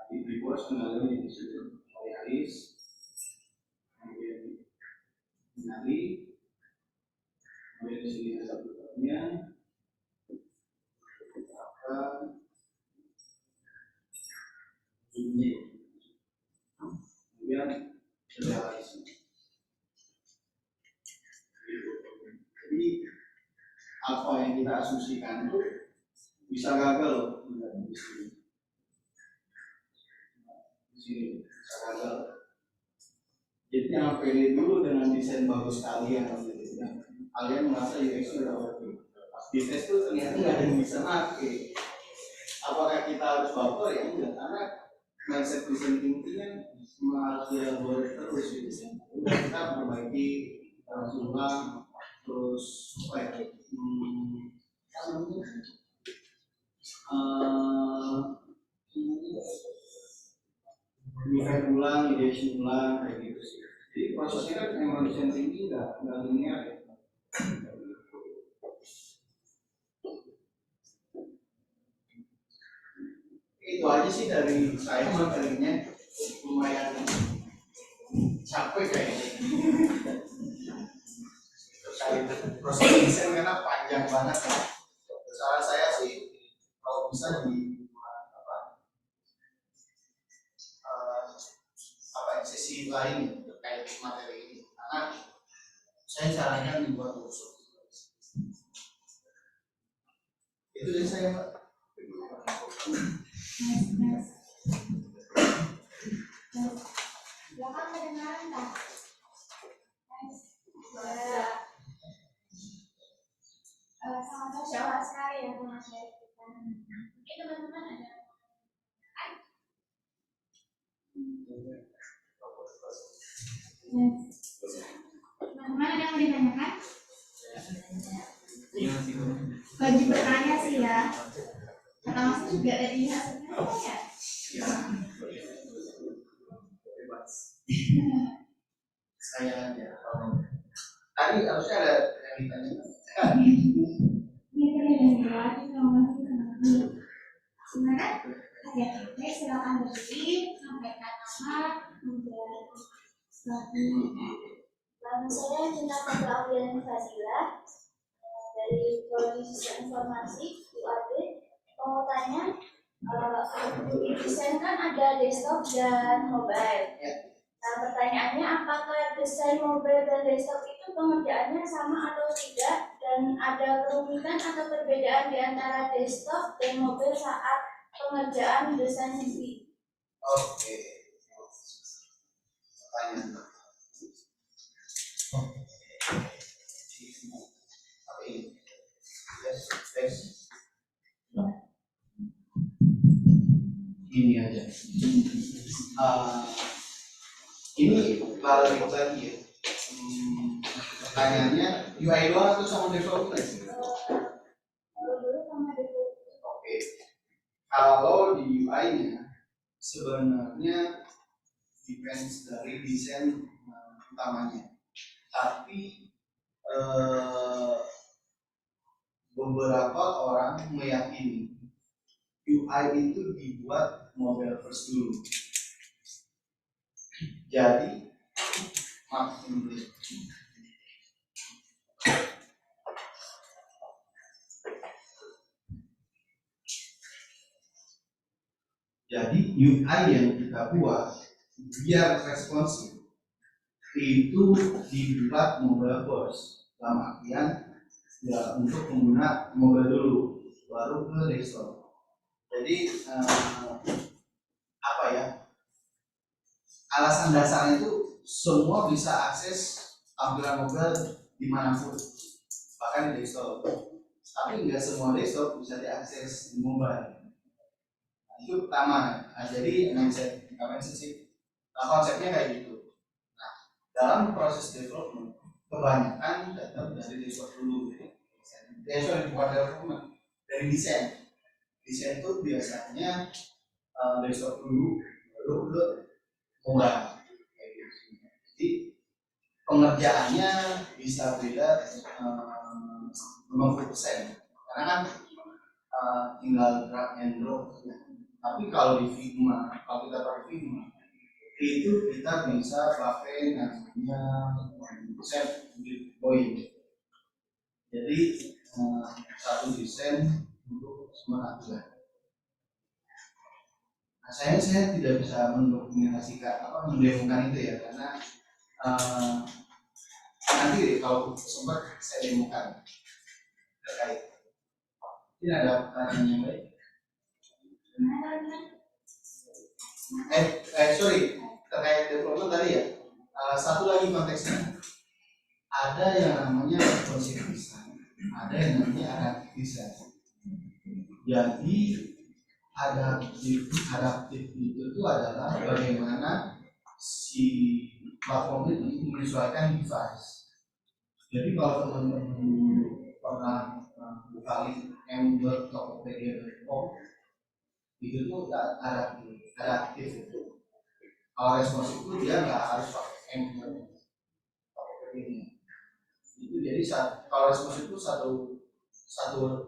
dibuat skenario yang disebut hadis, kemudian nyari, kemudian di sini ada bentuknya, bunyi, kemudian realisasi. Jadi apa yang kita asumsikan itu bisa gagal loh di sini. Bisa gagal. Jadi jangan pede dulu dengan desain bagus kalian. Kalian merasa UX sudah oke. Pas di tes itu ternyata nggak ada yang bisa pakai. Apakah kita harus baper ya enggak? Karena mindset desain thinking kan harus dielaborate terus gitu. Udah kita perbaiki, terus ulang, terus define ulang, ideation ulang, kayak gitu sih. Jadi prosesnya kan emang desain thinking nggak linear ya. Itu aja sih dari saya, materinya lumayan capek kayaknya. Terkait proses desain karena panjang banget ya. Saran saya sih kalau bisa di sesi lain terkait materi ini, karena saya caranya dibuat workshop. Itu dari saya, Pak. Belakang kedengaran tak? Sama siapa? yang mau ditanyakan? Iya sih. Wajib bertanya sih ya. Kata Mas juga tadi hasilnya apa ya? Ya, bebas. Saya aja. Tadi harusnya ada yang ditanyakan. Ini keren lagi kalau masih lagi. Sebenarnya ada titik, silakan berdiri, sampaikan nama, kemudian Nama saya Cinta Fadla Auliani Fazila dari Prodi Sistem Informasi UAD. Mau tanya, di desain kan ada desktop dan mobile. Nah, pertanyaannya apakah desain mobile dan desktop itu pengerjaannya sama atau tidak, dan ada kerumitan atau perbedaan di antara desktop dan mobile saat pengerjaan desain sendiri? Oke. Pertanyaan. Ini aja. Ini balik lagi ya. Pertanyaannya UI doang atau sama development? Dulu sama development. Oke. Kalau di UI-nya sebenarnya depends dari desain utamanya. Tapi beberapa orang meyakini UI itu dibuat mobile first dulu. Jadi, maaf ini. Jadi UI yang kita buat biar responsif itu dibuat mobile first, dalam artian ya untuk pengguna mobile dulu, baru ke desktop. Jadi apa ya? Alasan dasarnya itu semua bisa akses tampilan mobile dimanapun, bahkan di desktop. Tapi nggak semua desktop bisa diakses di mobile. Nah, itu pertama. Nah, jadi mindset sih. Nah, konsepnya kayak gitu. Nah, dalam proses development kebanyakan tetap dari desktop dulu. Sorry, bukan development, dari desain. Desain itu biasanya desktop dulu, baru ke mobile. Jadi pengerjaannya bisa beda 50%, karena kan tinggal drag and drop. Tapi kalau di Figma, kalau kita pakai Figma, itu kita bisa pakai namanya set point. Jadi satu desain untuk semua tampilan. Nah, saya tidak bisa mendokumentasikan mendemokan itu ya, karena nanti kalau sempat saya demokan terkait. Ini ada pertanyaan yang baik. Sorry, terkait development tadi ya. Satu lagi konteksnya, ada yang namanya responsive design, ada yang namanya adaptive design. Jadi adaptif itu adalah bagaimana si platform itu menyesuaikan device. Jadi kalau teman-teman pernah buka Ember Tokopedia.com, itu tuh adaptif itu. Kalau responsif itu dia nggak harus pakai Ember Tokopedia. Itu jadi kalau responsif itu satu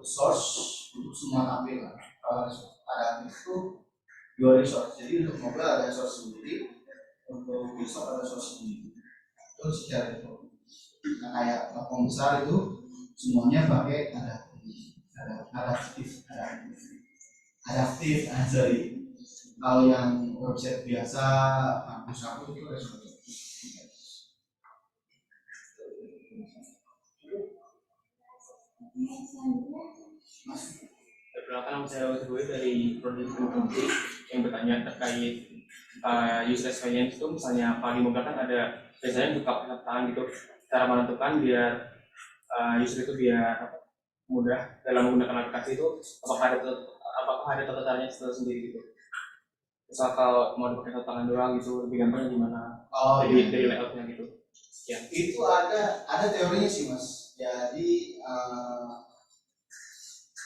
source untuk semua tampilan. Kalau adaptif itu dua resource. Jadi untuk mobile ada source sendiri, untuk desktop ada source sendiri. Itu secara itu. Nah, kayak platform besar itu semuanya pakai adaptif. Sorry. Kalau yang website biasa kampus itu responsif. Perkenalkan, nama saya Rawat dari Prodi Informasi yang bertanya terkait user experience itu. Misalnya kalau di mobile kan ada biasanya buka pesertaan gitu, cara menentukan biar user itu biar mudah dalam menggunakan aplikasi itu. Apakah ada tata caranya sendiri gitu? Misal kalau mau dipakai satu tangan doang gitu, lebih gampang gimana? Dari layoutnya gitu. Ya. Itu ada teorinya sih Mas. Jadi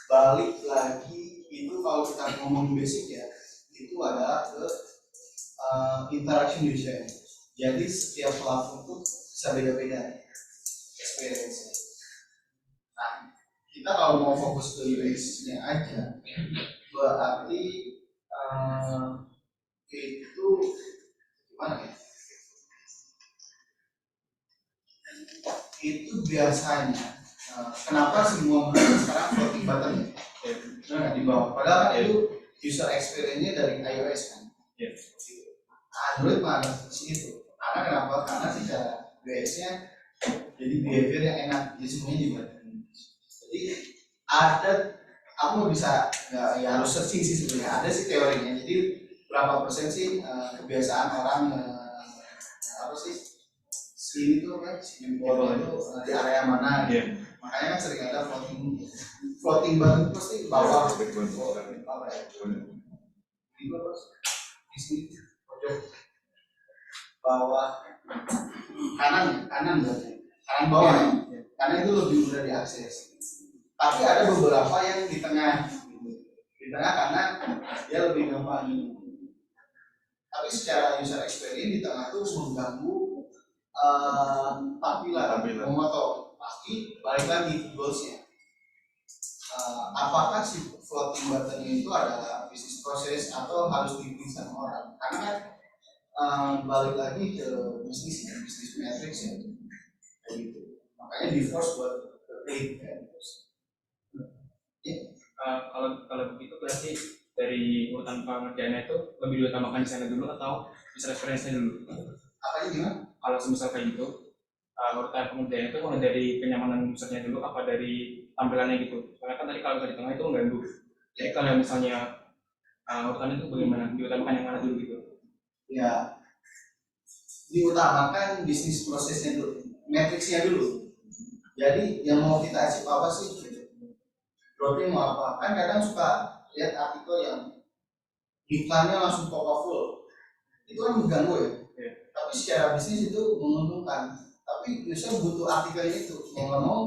balik lagi itu kalau kita ngomong basic ya, itu adalah ke interaction user. Jadi setiap platform itu bisa beda-beda experience-nya. Nah, kita kalau mau fokus ke UX-nya aja, berarti itu gimana ya? Itu biasanya kenapa semua mereka sekarang floating button ya? Di bawah. Padahal kan itu user experience-nya dari iOS kan. Android mah ada di situ. Karena kenapa? Karena secara UX-nya jadi behavior yang enak, jadi semuanya dibuat. Jadi ada, aku nggak bisa ya harus searching sih sebenarnya. Ada sih teorinya. Jadi berapa persen sih kebiasaan orang apa sih si itu kan si jempol itu di area mana? Makanya kan sering ada floating button itu pasti bawah. Apa ya? Di bawah, di sini pojok bawah kanan berarti kanan bawah ya. Karena itu lebih mudah diakses. Tapi ada beberapa yang di tengah karena dia lebih gampang. Tapi secara user experience di tengah itu mengganggu tampilan memotong. Pasti balik lagi goalsnya. Apakah si floating button itu adalah bisnis proses atau harus dipilih sama orang? Karena kan balik lagi ke bisnis metrics ya, kayak gitu. Makanya di force buat paid kan. Kalau begitu berarti dari urutan pengerjaannya itu lebih diutamakan desainnya dulu atau user experience-nya dulu? Apanya gimana? Kalau semisal kayak gitu, urutan pengerjaannya itu mulai dari kenyamanan usernya dulu apa dari tampilannya gitu? Soalnya kan tadi kalau di tengah itu mengganggu. Jadi kalau misalnya urutan itu bagaimana? Diutamakan yang mana dulu gitu? Ya, diutamakan bisnis prosesnya dulu, matriksnya dulu. Jadi yang mau kita achieve apa sih? Broadnya mau apa? Kan kadang suka lihat artikel yang iklannya langsung powerful, itu kan mengganggu ya. Tapi secara bisnis itu menguntungkan. Tapi user butuh artikelnya itu, mau nggak mau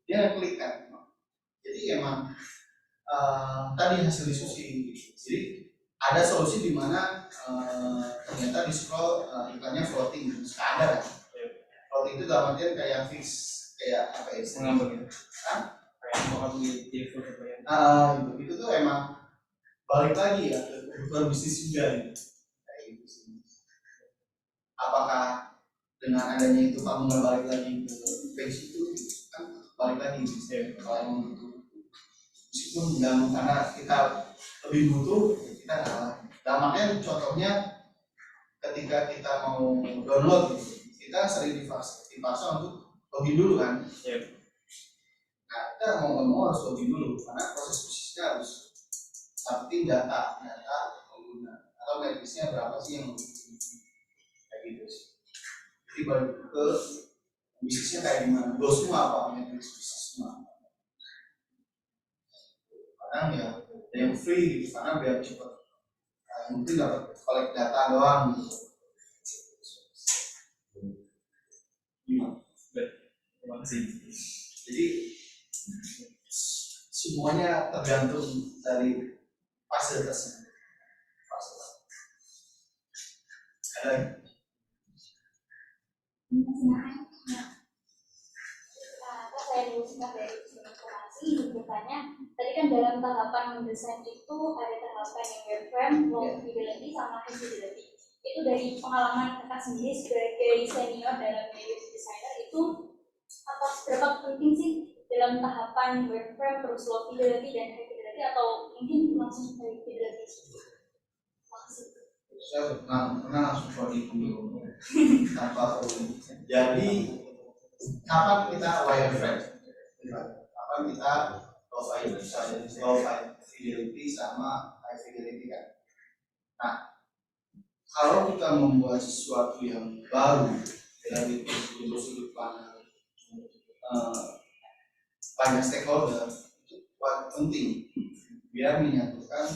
dia klik kan. Jadi emang tadi hasil diskusi. Jadi ada solusi di mana ternyata di scroll iklannya floating, ada kan? Floating itu dalam artian kayak fix, kayak apa ya? Mengambang gitu. Kayak mau di itu itu tuh emang balik lagi ya ke kebutuhan bisnis juga ya. Kayak gitu sih. Apakah dengan adanya itu kamu nggak balik lagi ke page itu kan balik lagi kalau untuk meskipun mengganggu karena kita lebih butuh kita kalah. Nah makanya contohnya ketika kita mau download kita sering dipaksa untuk login dulu kan. Nah kita mau nggak mau harus login dulu karena proses bisnisnya harus seperti data pengguna atau medisnya berapa sih yang kayak gitu sih. Jadi balik ke bisnisnya kayak gimana, bosmu apa, medis bisnismu apa. Kadang ya ada yang free gitu karena biar cepat. Mungkin dapat collect data doang gitu. Terima kasih. Jadi semuanya tergantung dari fasilitasnya. Ada saya diusungkan dari informasi bertanya tadi kan dalam tahapan mendesain itu ada tahapan yang wireframe, low fidelity sama high fidelity. Itu dari pengalaman kakak sendiri sebagai senior dalam UX designer itu apa seberapa penting sih dalam tahapan wireframe terus low fidelity dan high fidelity atau mungkin langsung high fidelity? Maksud saya pernah langsung coding dulu tanpa coding. Jadi kapan kita wireframe? Kapan kita low fidelity sama high fidelity kan? Nah, kalau kita membuat sesuatu yang baru dari sudut pandang banyak stakeholder itu penting biar menyatukan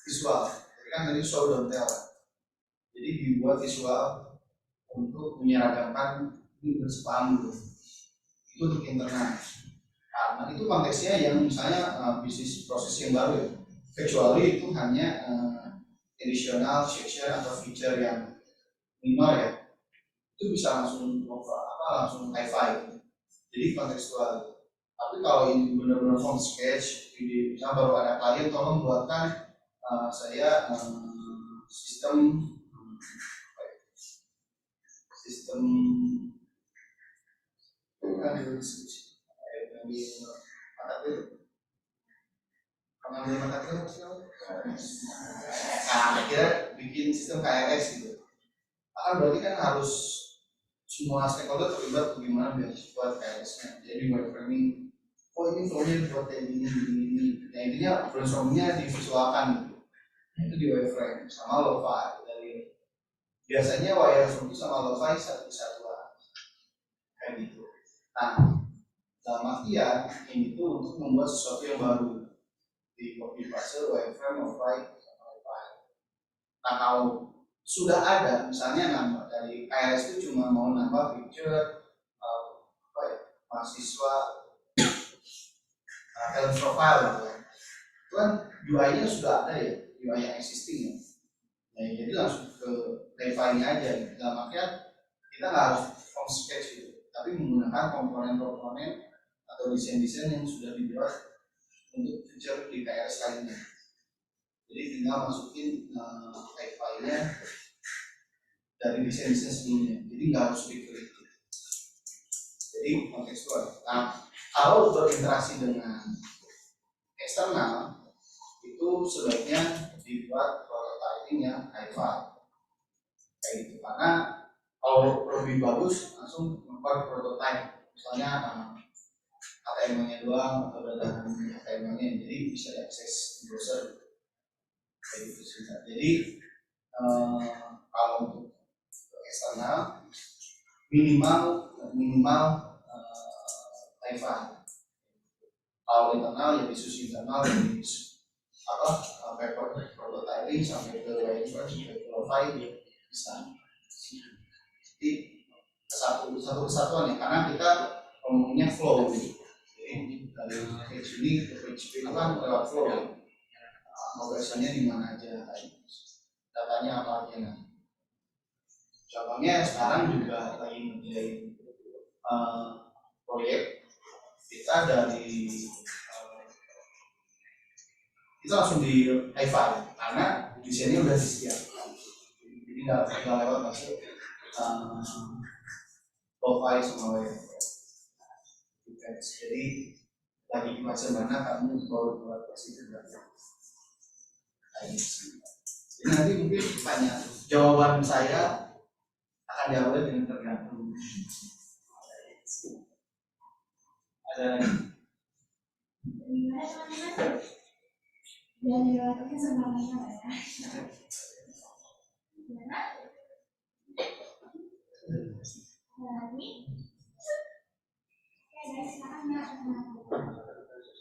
visual. Kan tadi show don't tell, jadi dibuat visual untuk menyeragamkan ini bersepaham dulu. Itu untuk internal. Nah, itu konteksnya yang misalnya bisnis proses yang baru ya, kecuali itu hanya additional section atau feature yang minor ya, itu bisa langsung langsung high-fi, jadi kontekstual. Tapi kalau ini benar-benar from sketch, ide misalnya baru ada klien, tolong buatkan saya sistem pengambil mata kuliah. Nah, akhirnya bikin sistem KRS gitu. Akan berarti kan harus semua stakeholder terlibat bagaimana biar buat KRS-nya. Jadi wireframing, oh ini flow-nya buat kayak gini. Nah intinya brainstorming-nya divisualkan gitu. Itu di wireframe sama lo-fi. Dari biasanya wireframe itu sama lo-fi satu kesatuan kayak gitu. Nah, dalam artian ini tuh untuk membuat sesuatu yang baru di copy paste wireframe, lo-fi, sama lo-fi. Nah kalau sudah ada, misalnya nambah dari KRS itu cuma mau nambah feature mahasiswa talent profile gitu kan. Itu kan UI-nya sudah ada ya, UI yang existing ya. Nah, jadi langsung ke refining aja gitu. Dalam artian kita nggak harus from sketch gitu, tapi menggunakan komponen-komponen atau desain-desain yang sudah dibuat untuk feature di KRS lainnya. Jadi tinggal masukin file-nya dari desain-desain sebelumnya, jadi nggak harus diklik. Jadi kontekstual. Nah, kalau berinteraksi dengan eksternal itu sebaiknya dibuat prototyping yang high-fi kayak gitu, karena kalau lebih bagus langsung membuat prototype, misalnya HTML-nya doang atau data HTML-nya, jadi bisa diakses browser kayak gitu sih. Jadi kalau untuk eksternal minimal high-fi. Kalau internal ya diskusi internal dari paper prototyping sampai ke wireframe sampai ke lo-fi bisa. Jadi satu kesatuan ya, karena kita ngomongnya flow. Jadi dari page ini ke page B itu kan lewat flow. Progresnya di mana aja, datanya apa aja nanti. Contohnya sekarang juga lagi ngerjain proyek kita dari kita langsung di high-fi karena desainnya udah disiapkan, jadi nggak lewat masuk lo-fi sama wireframe. Jadi lagi di masa mana kamu baru buat versi kedua. Jadi nanti mungkin tanya jawaban saya akan diawali dengan tergantung. Ada Gimana teman-teman? Jangan dilewatkan semuanya lah ya. Gimana? Lagi? Oke guys, sekarang ya.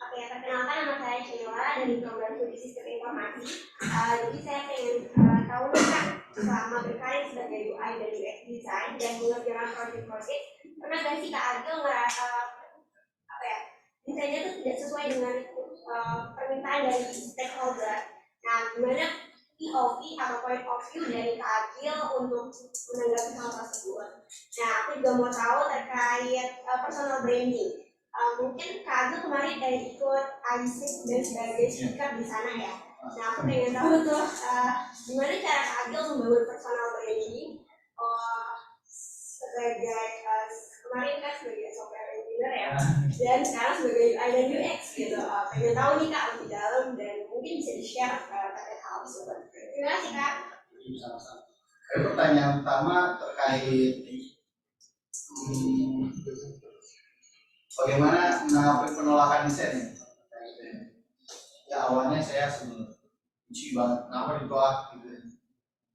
Oke, perkenalkan nama saya Cila dari program studi sistem informasi. Jadi saya pengen tahu nih Kak, selama berkarir sebagai UI dan UX design dan mengerjakan project-project, pernah gak sih Kak Agil ngerasa desainnya tuh tidak sesuai dengan permintaan dari stakeholder? Nah, gimana POV atau point of view dari Kak Agil untuk menanggapi hal tersebut? Nah, aku juga mau tahu terkait personal branding. Mungkin Kak Agil kemarin ikut ISIC dan sebagai speaker di sana ya. Nah, aku pengen tahu tuh gimana cara Kak Agil membangun personal branding sebagai kemarin kan sebagai software engineer ya, dan sekarang sebagai UI dan UX gitu. Pengen tahu nih Kak lebih dalam dan mungkin bisa di-share terkait hal tersebut. Terima kasih Kak. Pertanyaan pertama terkait bagaimana menanggapi penolakan desain. Ya awalnya saya benci banget, kenapa ditolak gitu.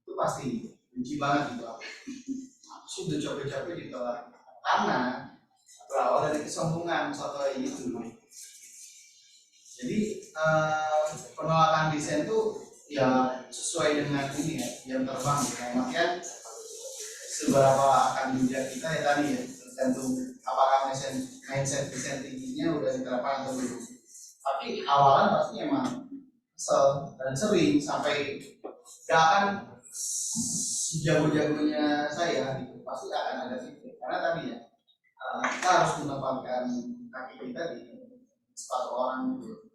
Itu pasti benci banget ditolak. Aku sih udah capek-capek ditolak karena berawal dari kesombongan atau itu. Jadi penolakan desain itu ya sesuai dengan ini ya, jam terbang gitu. Makanya seberapa akan bijak kita ya tadi ya, tergantung apakah mindset desain tingginya udah diterapkan atau belum. Tapi awalan pasti emang kesel dan sering sampai gak akan sejago-jagonya saya gitu, pasti akan ada feedback karena tadi ya kita harus menempatkan kaki kita di sepatu orang gitu.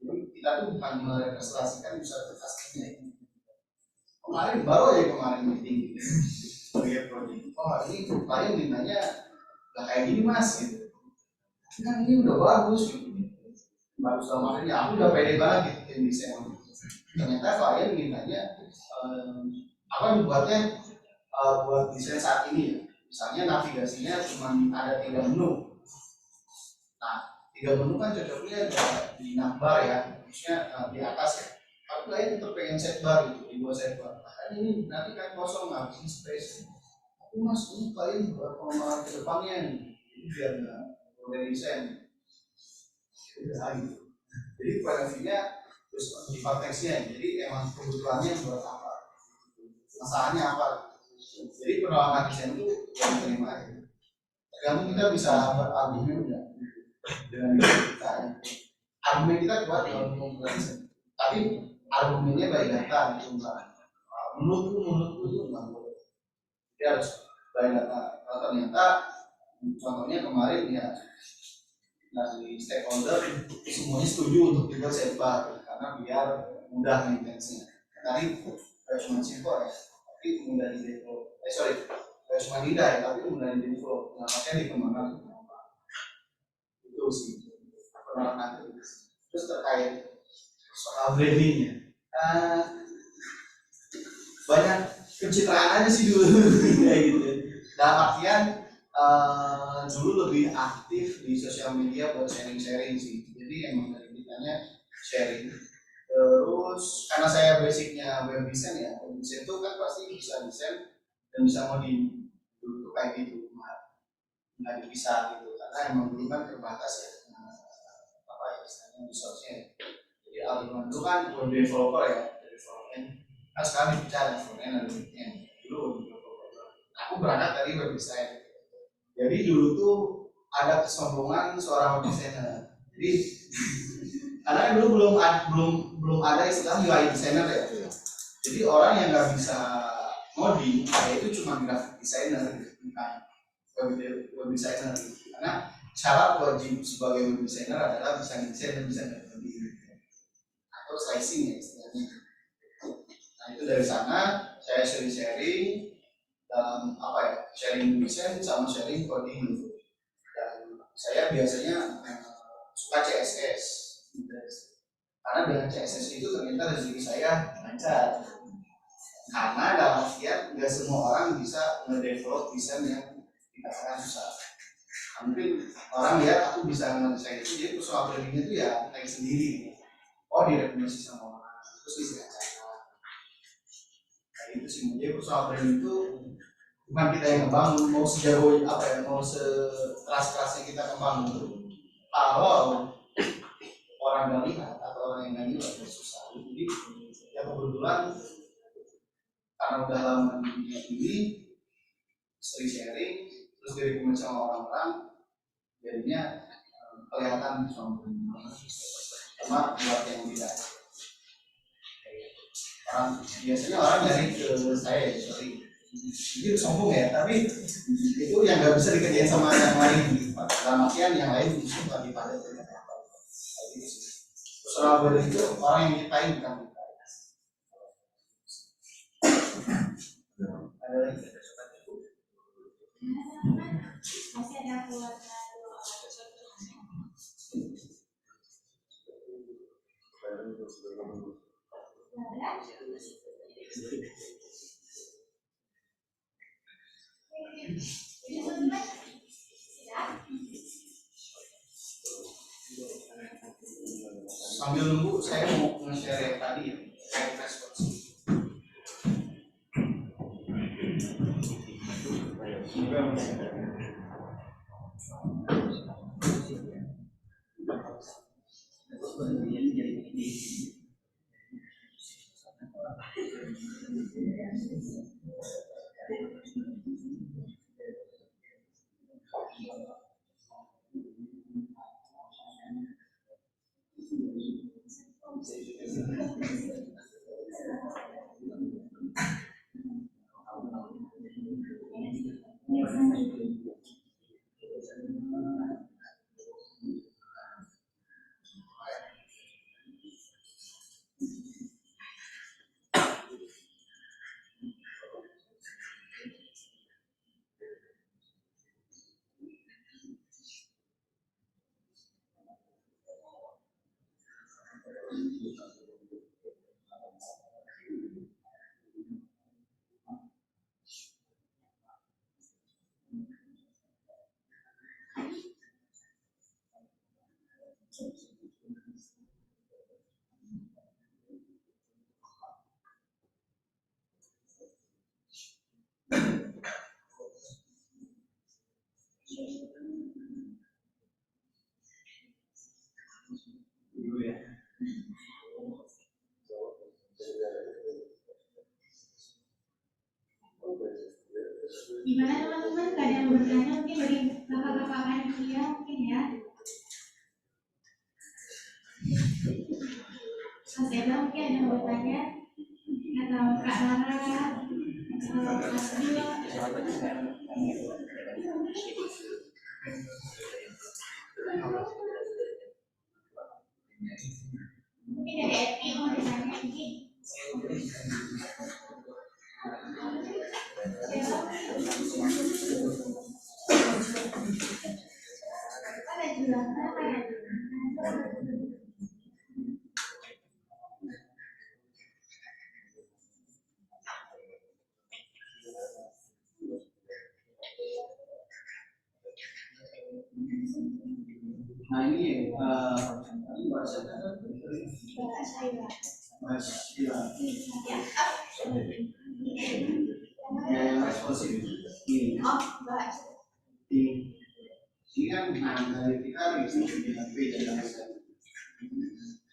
Jadi kita tuh bukan merepresentasikan disabilitas aslinya. Kemarin baru aja kemarin meeting sebagai project. Oh ini klien mintanya nggak kayak gini mas gitu. Kan ini udah bagus gitu. Bagus sama ini aku udah pede banget gitu tim desain. Ternyata klien mintanya apa dibuatnya buat desain saat ini ya. Misalnya navigasinya cuma ada 3 menu. Nah 3 menu kan cocoknya di navbar ya, maksudnya di atas ya. Tapi lain tetap pengen set bar gitu, dibuat set bar. Kan ini nanti kan kosong ngabisin space. Tapi mas ini kalian buat pengembangan ke depannya nih, ini biar nggak boleh desain. Jadi preferensinya terus di konteksnya, jadi emang kebutuhannya buat apa, masalahnya apa. Jadi penolakan desain itu yang diterima ya. Tergantung kita bisa berargumen enggak dengan kita. Argumen kita kuat kalau ngomong desain, tapi argumennya baik data itu enggak. Menurutku itu enggak boleh. Dia harus baik data. Kalau ternyata contohnya kemarin ya dari stakeholder semuanya setuju untuk dibuat setbar karena biar mudah maintenance-nya. Tadi cuma simpel ya, tapi mudah di develop. Cuma tidak ya, tapi mudah di develop. Nah, makanya dikembangkan itu sih penolakan. Terus terkait soal brandingnya, banyak pencitraan aja sih dulu kayak gitu. Dalam artian dulu lebih aktif di sosial media buat sharing sih. Jadi emang dari kitanya sharing. Terus karena saya basicnya web design ya, web design itu kan pasti bisa desain dan bisa modif. Dulu tuh kayak gitu, nggak dipisah gitu. Karena emang dulu kan terbatas ya, apa ya istilahnya resource-nya. Jadi algoritma itu kan web developer ya, development. Kan sekarang dibicara front-end dan back-end. Dulu web developer. Aku berangkat dari web design. Jadi dulu tuh ada kesombongan seorang web designer. Jadi karena dulu belum ada istilah UI designer ya. Jadi orang yang nggak bisa ngoding, ya itu cuma graphic designer, bukan web designer. Karena syarat wajib sebagai web designer adalah bisa desain dan bisa ngoding atau slicing ya istilahnya. Nah itu dari sana saya sharing dalam apa ya, sharing desain sama sharing coding. Dan saya biasanya suka CSS karena dengan CSS itu ternyata rezeki saya lancar. Karena dalam artian nggak semua orang bisa ngedevelop desain yang dikatakan susah. Mungkin orang lihat aku bisa ngedesain itu, jadi personal brandingnya itu ya kayak sendiri. Oh direkomendasi sama orang, terus isi acara. Kayak itu sih. Jadi personal branding itu bukan kita yang ngebangun, mau sejago apa ya, mau sekeras-kerasnya kita ngebangun. Kalau orang nggak lihat atau orang yang nggak lihat ya susah. Jadi ya kebetulan karena udah lama di dunia ini sering sharing terus direkomendasi sama orang-orang, jadinya kelihatan sama buat yang tidak. Biasanya orang nyari ke saya ya, sorry jadi sombong ya, tapi itu yang nggak bisa dikerjain sama yang lain. Dalam artian yang lain justru lebih padat dari apa. Personal branding itu orang yang nyiptain bukan kita. Ada lagi? Masih ada keluarga Sambil nunggu saya mau nge-share yang tadi ya, kayak respons. Gimana teman-teman? Gak ada yang bertanya mungkin dari kakak-kakak panitia mungkin ya? Mas Eda mungkin ada yang bertanya? Atau Kak Rara? Atau Mas Dio? Mungkin dari Eti mau ditanya mungkin? Ada juga, Nah ini tadi bahasa Mas Ila. Ya yang responsif ini. Ini kan dari kita di HP dan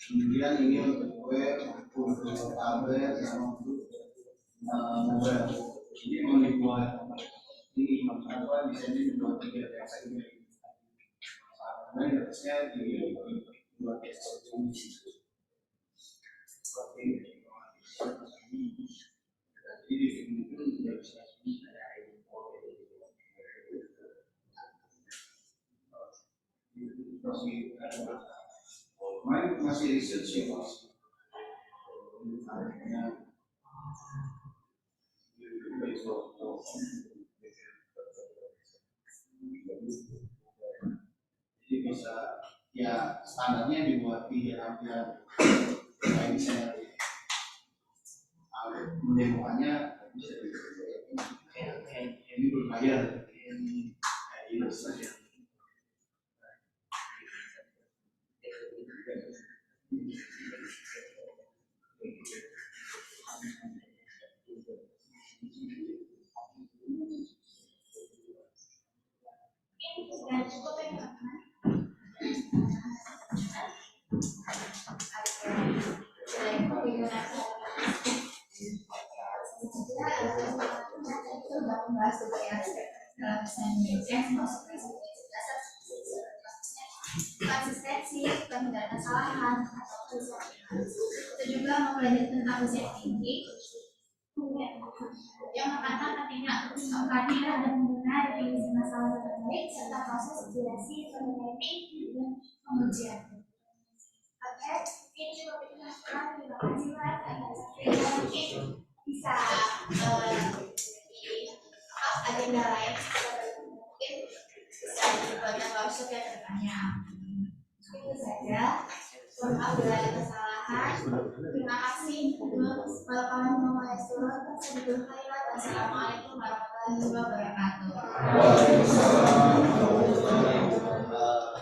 kemudian ini untuk web, untuk tablet, sama untuk mobile. Ini mau dibuat ini apa desainnya dibuat tiga biasa ini. Karena harusnya dibuat jadi mungkin tidak bisa masih research ya mas. Jadi bisa ya standarnya dibuat di hampir lain saya mendemokannya bisa ini berbayar ini saja. sudah cukup ya teman-teman? Itu sudah membahas ya dalam desain konsistensi, pengendalian kesalahan, itu juga mempelajari tentang desain thinking yang mengatakan pentingnya untuk mengkaji dan mengenai definisi masalah dengan baik serta proses iterasi, prototyping, dan pengujian. Oke, ini juga terima kasih Mas. Mungkin bisa di agenda lain mungkin bisa dibuatkan workshop yang bertanya. Itu saja. Mohon maaf bila ada kesalahan. Terima kasih untuk Bapak Maestro. Wassalamualaikum warahmatullahi wabarakatuh. Waalaikumsalam warahmatullahi wabarakatuh.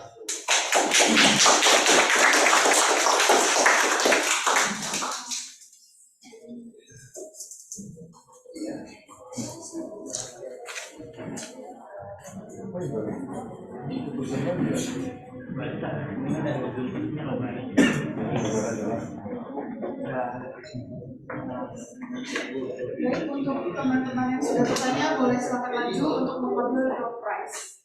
Baik, untuk teman-teman yang sudah bertanya boleh silakan maju untuk mengambil door prize.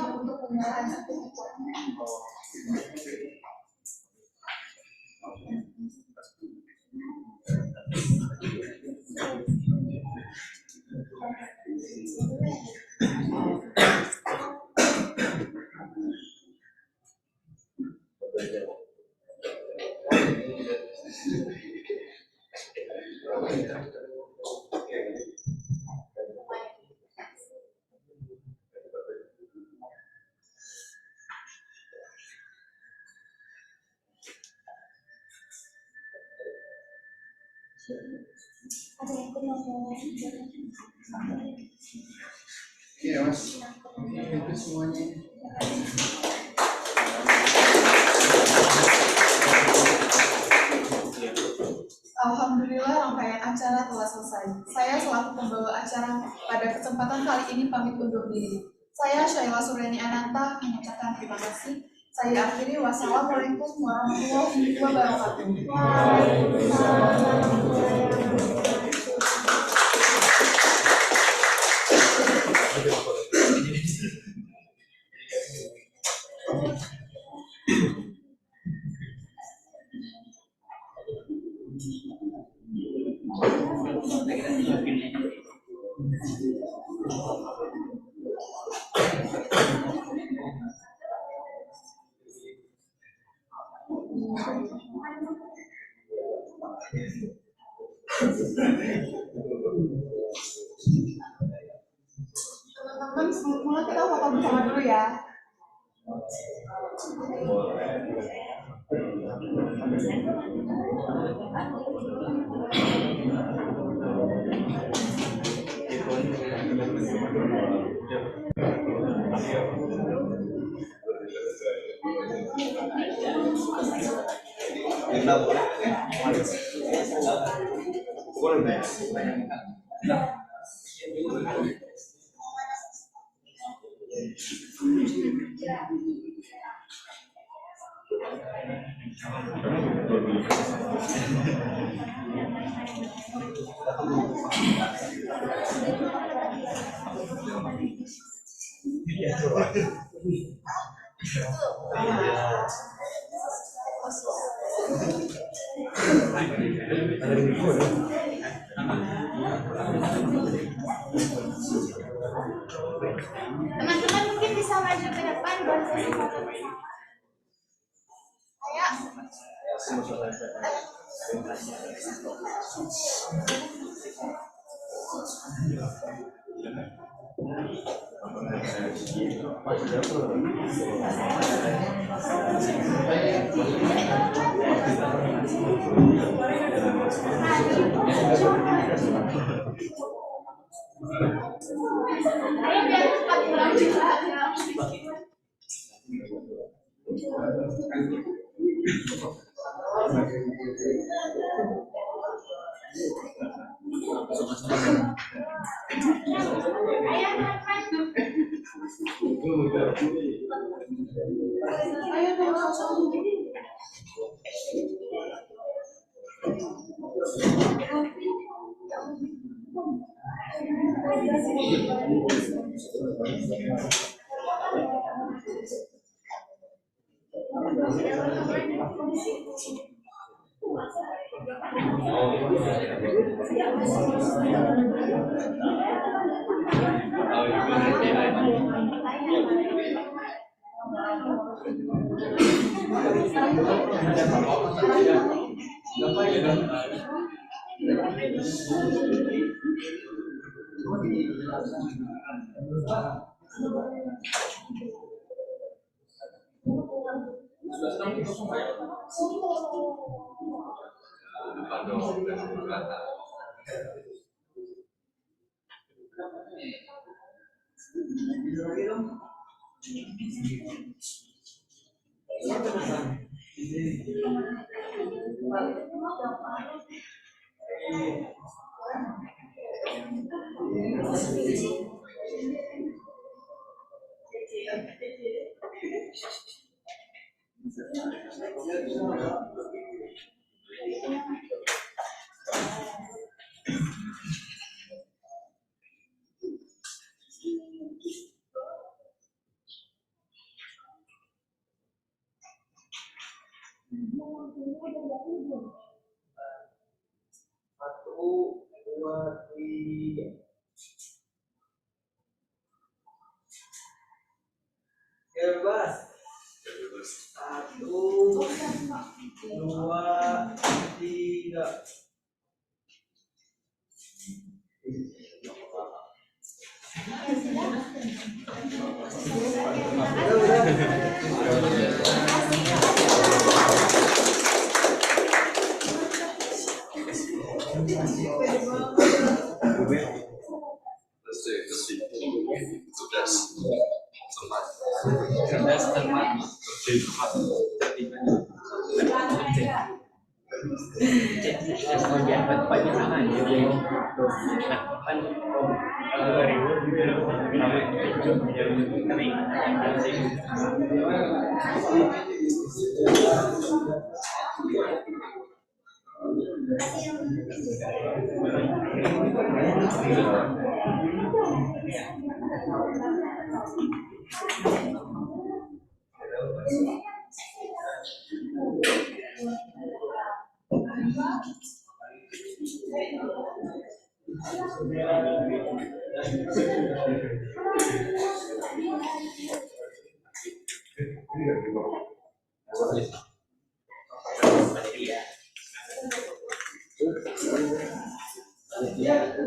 Untuk pengolahan sertifikat. Ada yang mau Iya mas, itu semuanya. Alhamdulillah rangkaian acara telah selesai. Saya selaku pembawa acara pada kesempatan kali ini pamit undur diri. Saya Syaila Suryani Ananta mengucapkan terima kasih. Saya akhiri, wassalamualaikum warahmatullahi wabarakatuh. Teman-teman, semula kita foto bersama dulu ya. Teman-teman mungkin bisa maju ke depan buat sesi foto bersama. Ayo. Ayo biar cepat pulang juga. Ayo Bebas. 1, 2, 3. Cerdas, cermat, bagian depannya sama aja dia. Nah, kan reward kenapa kering Ya.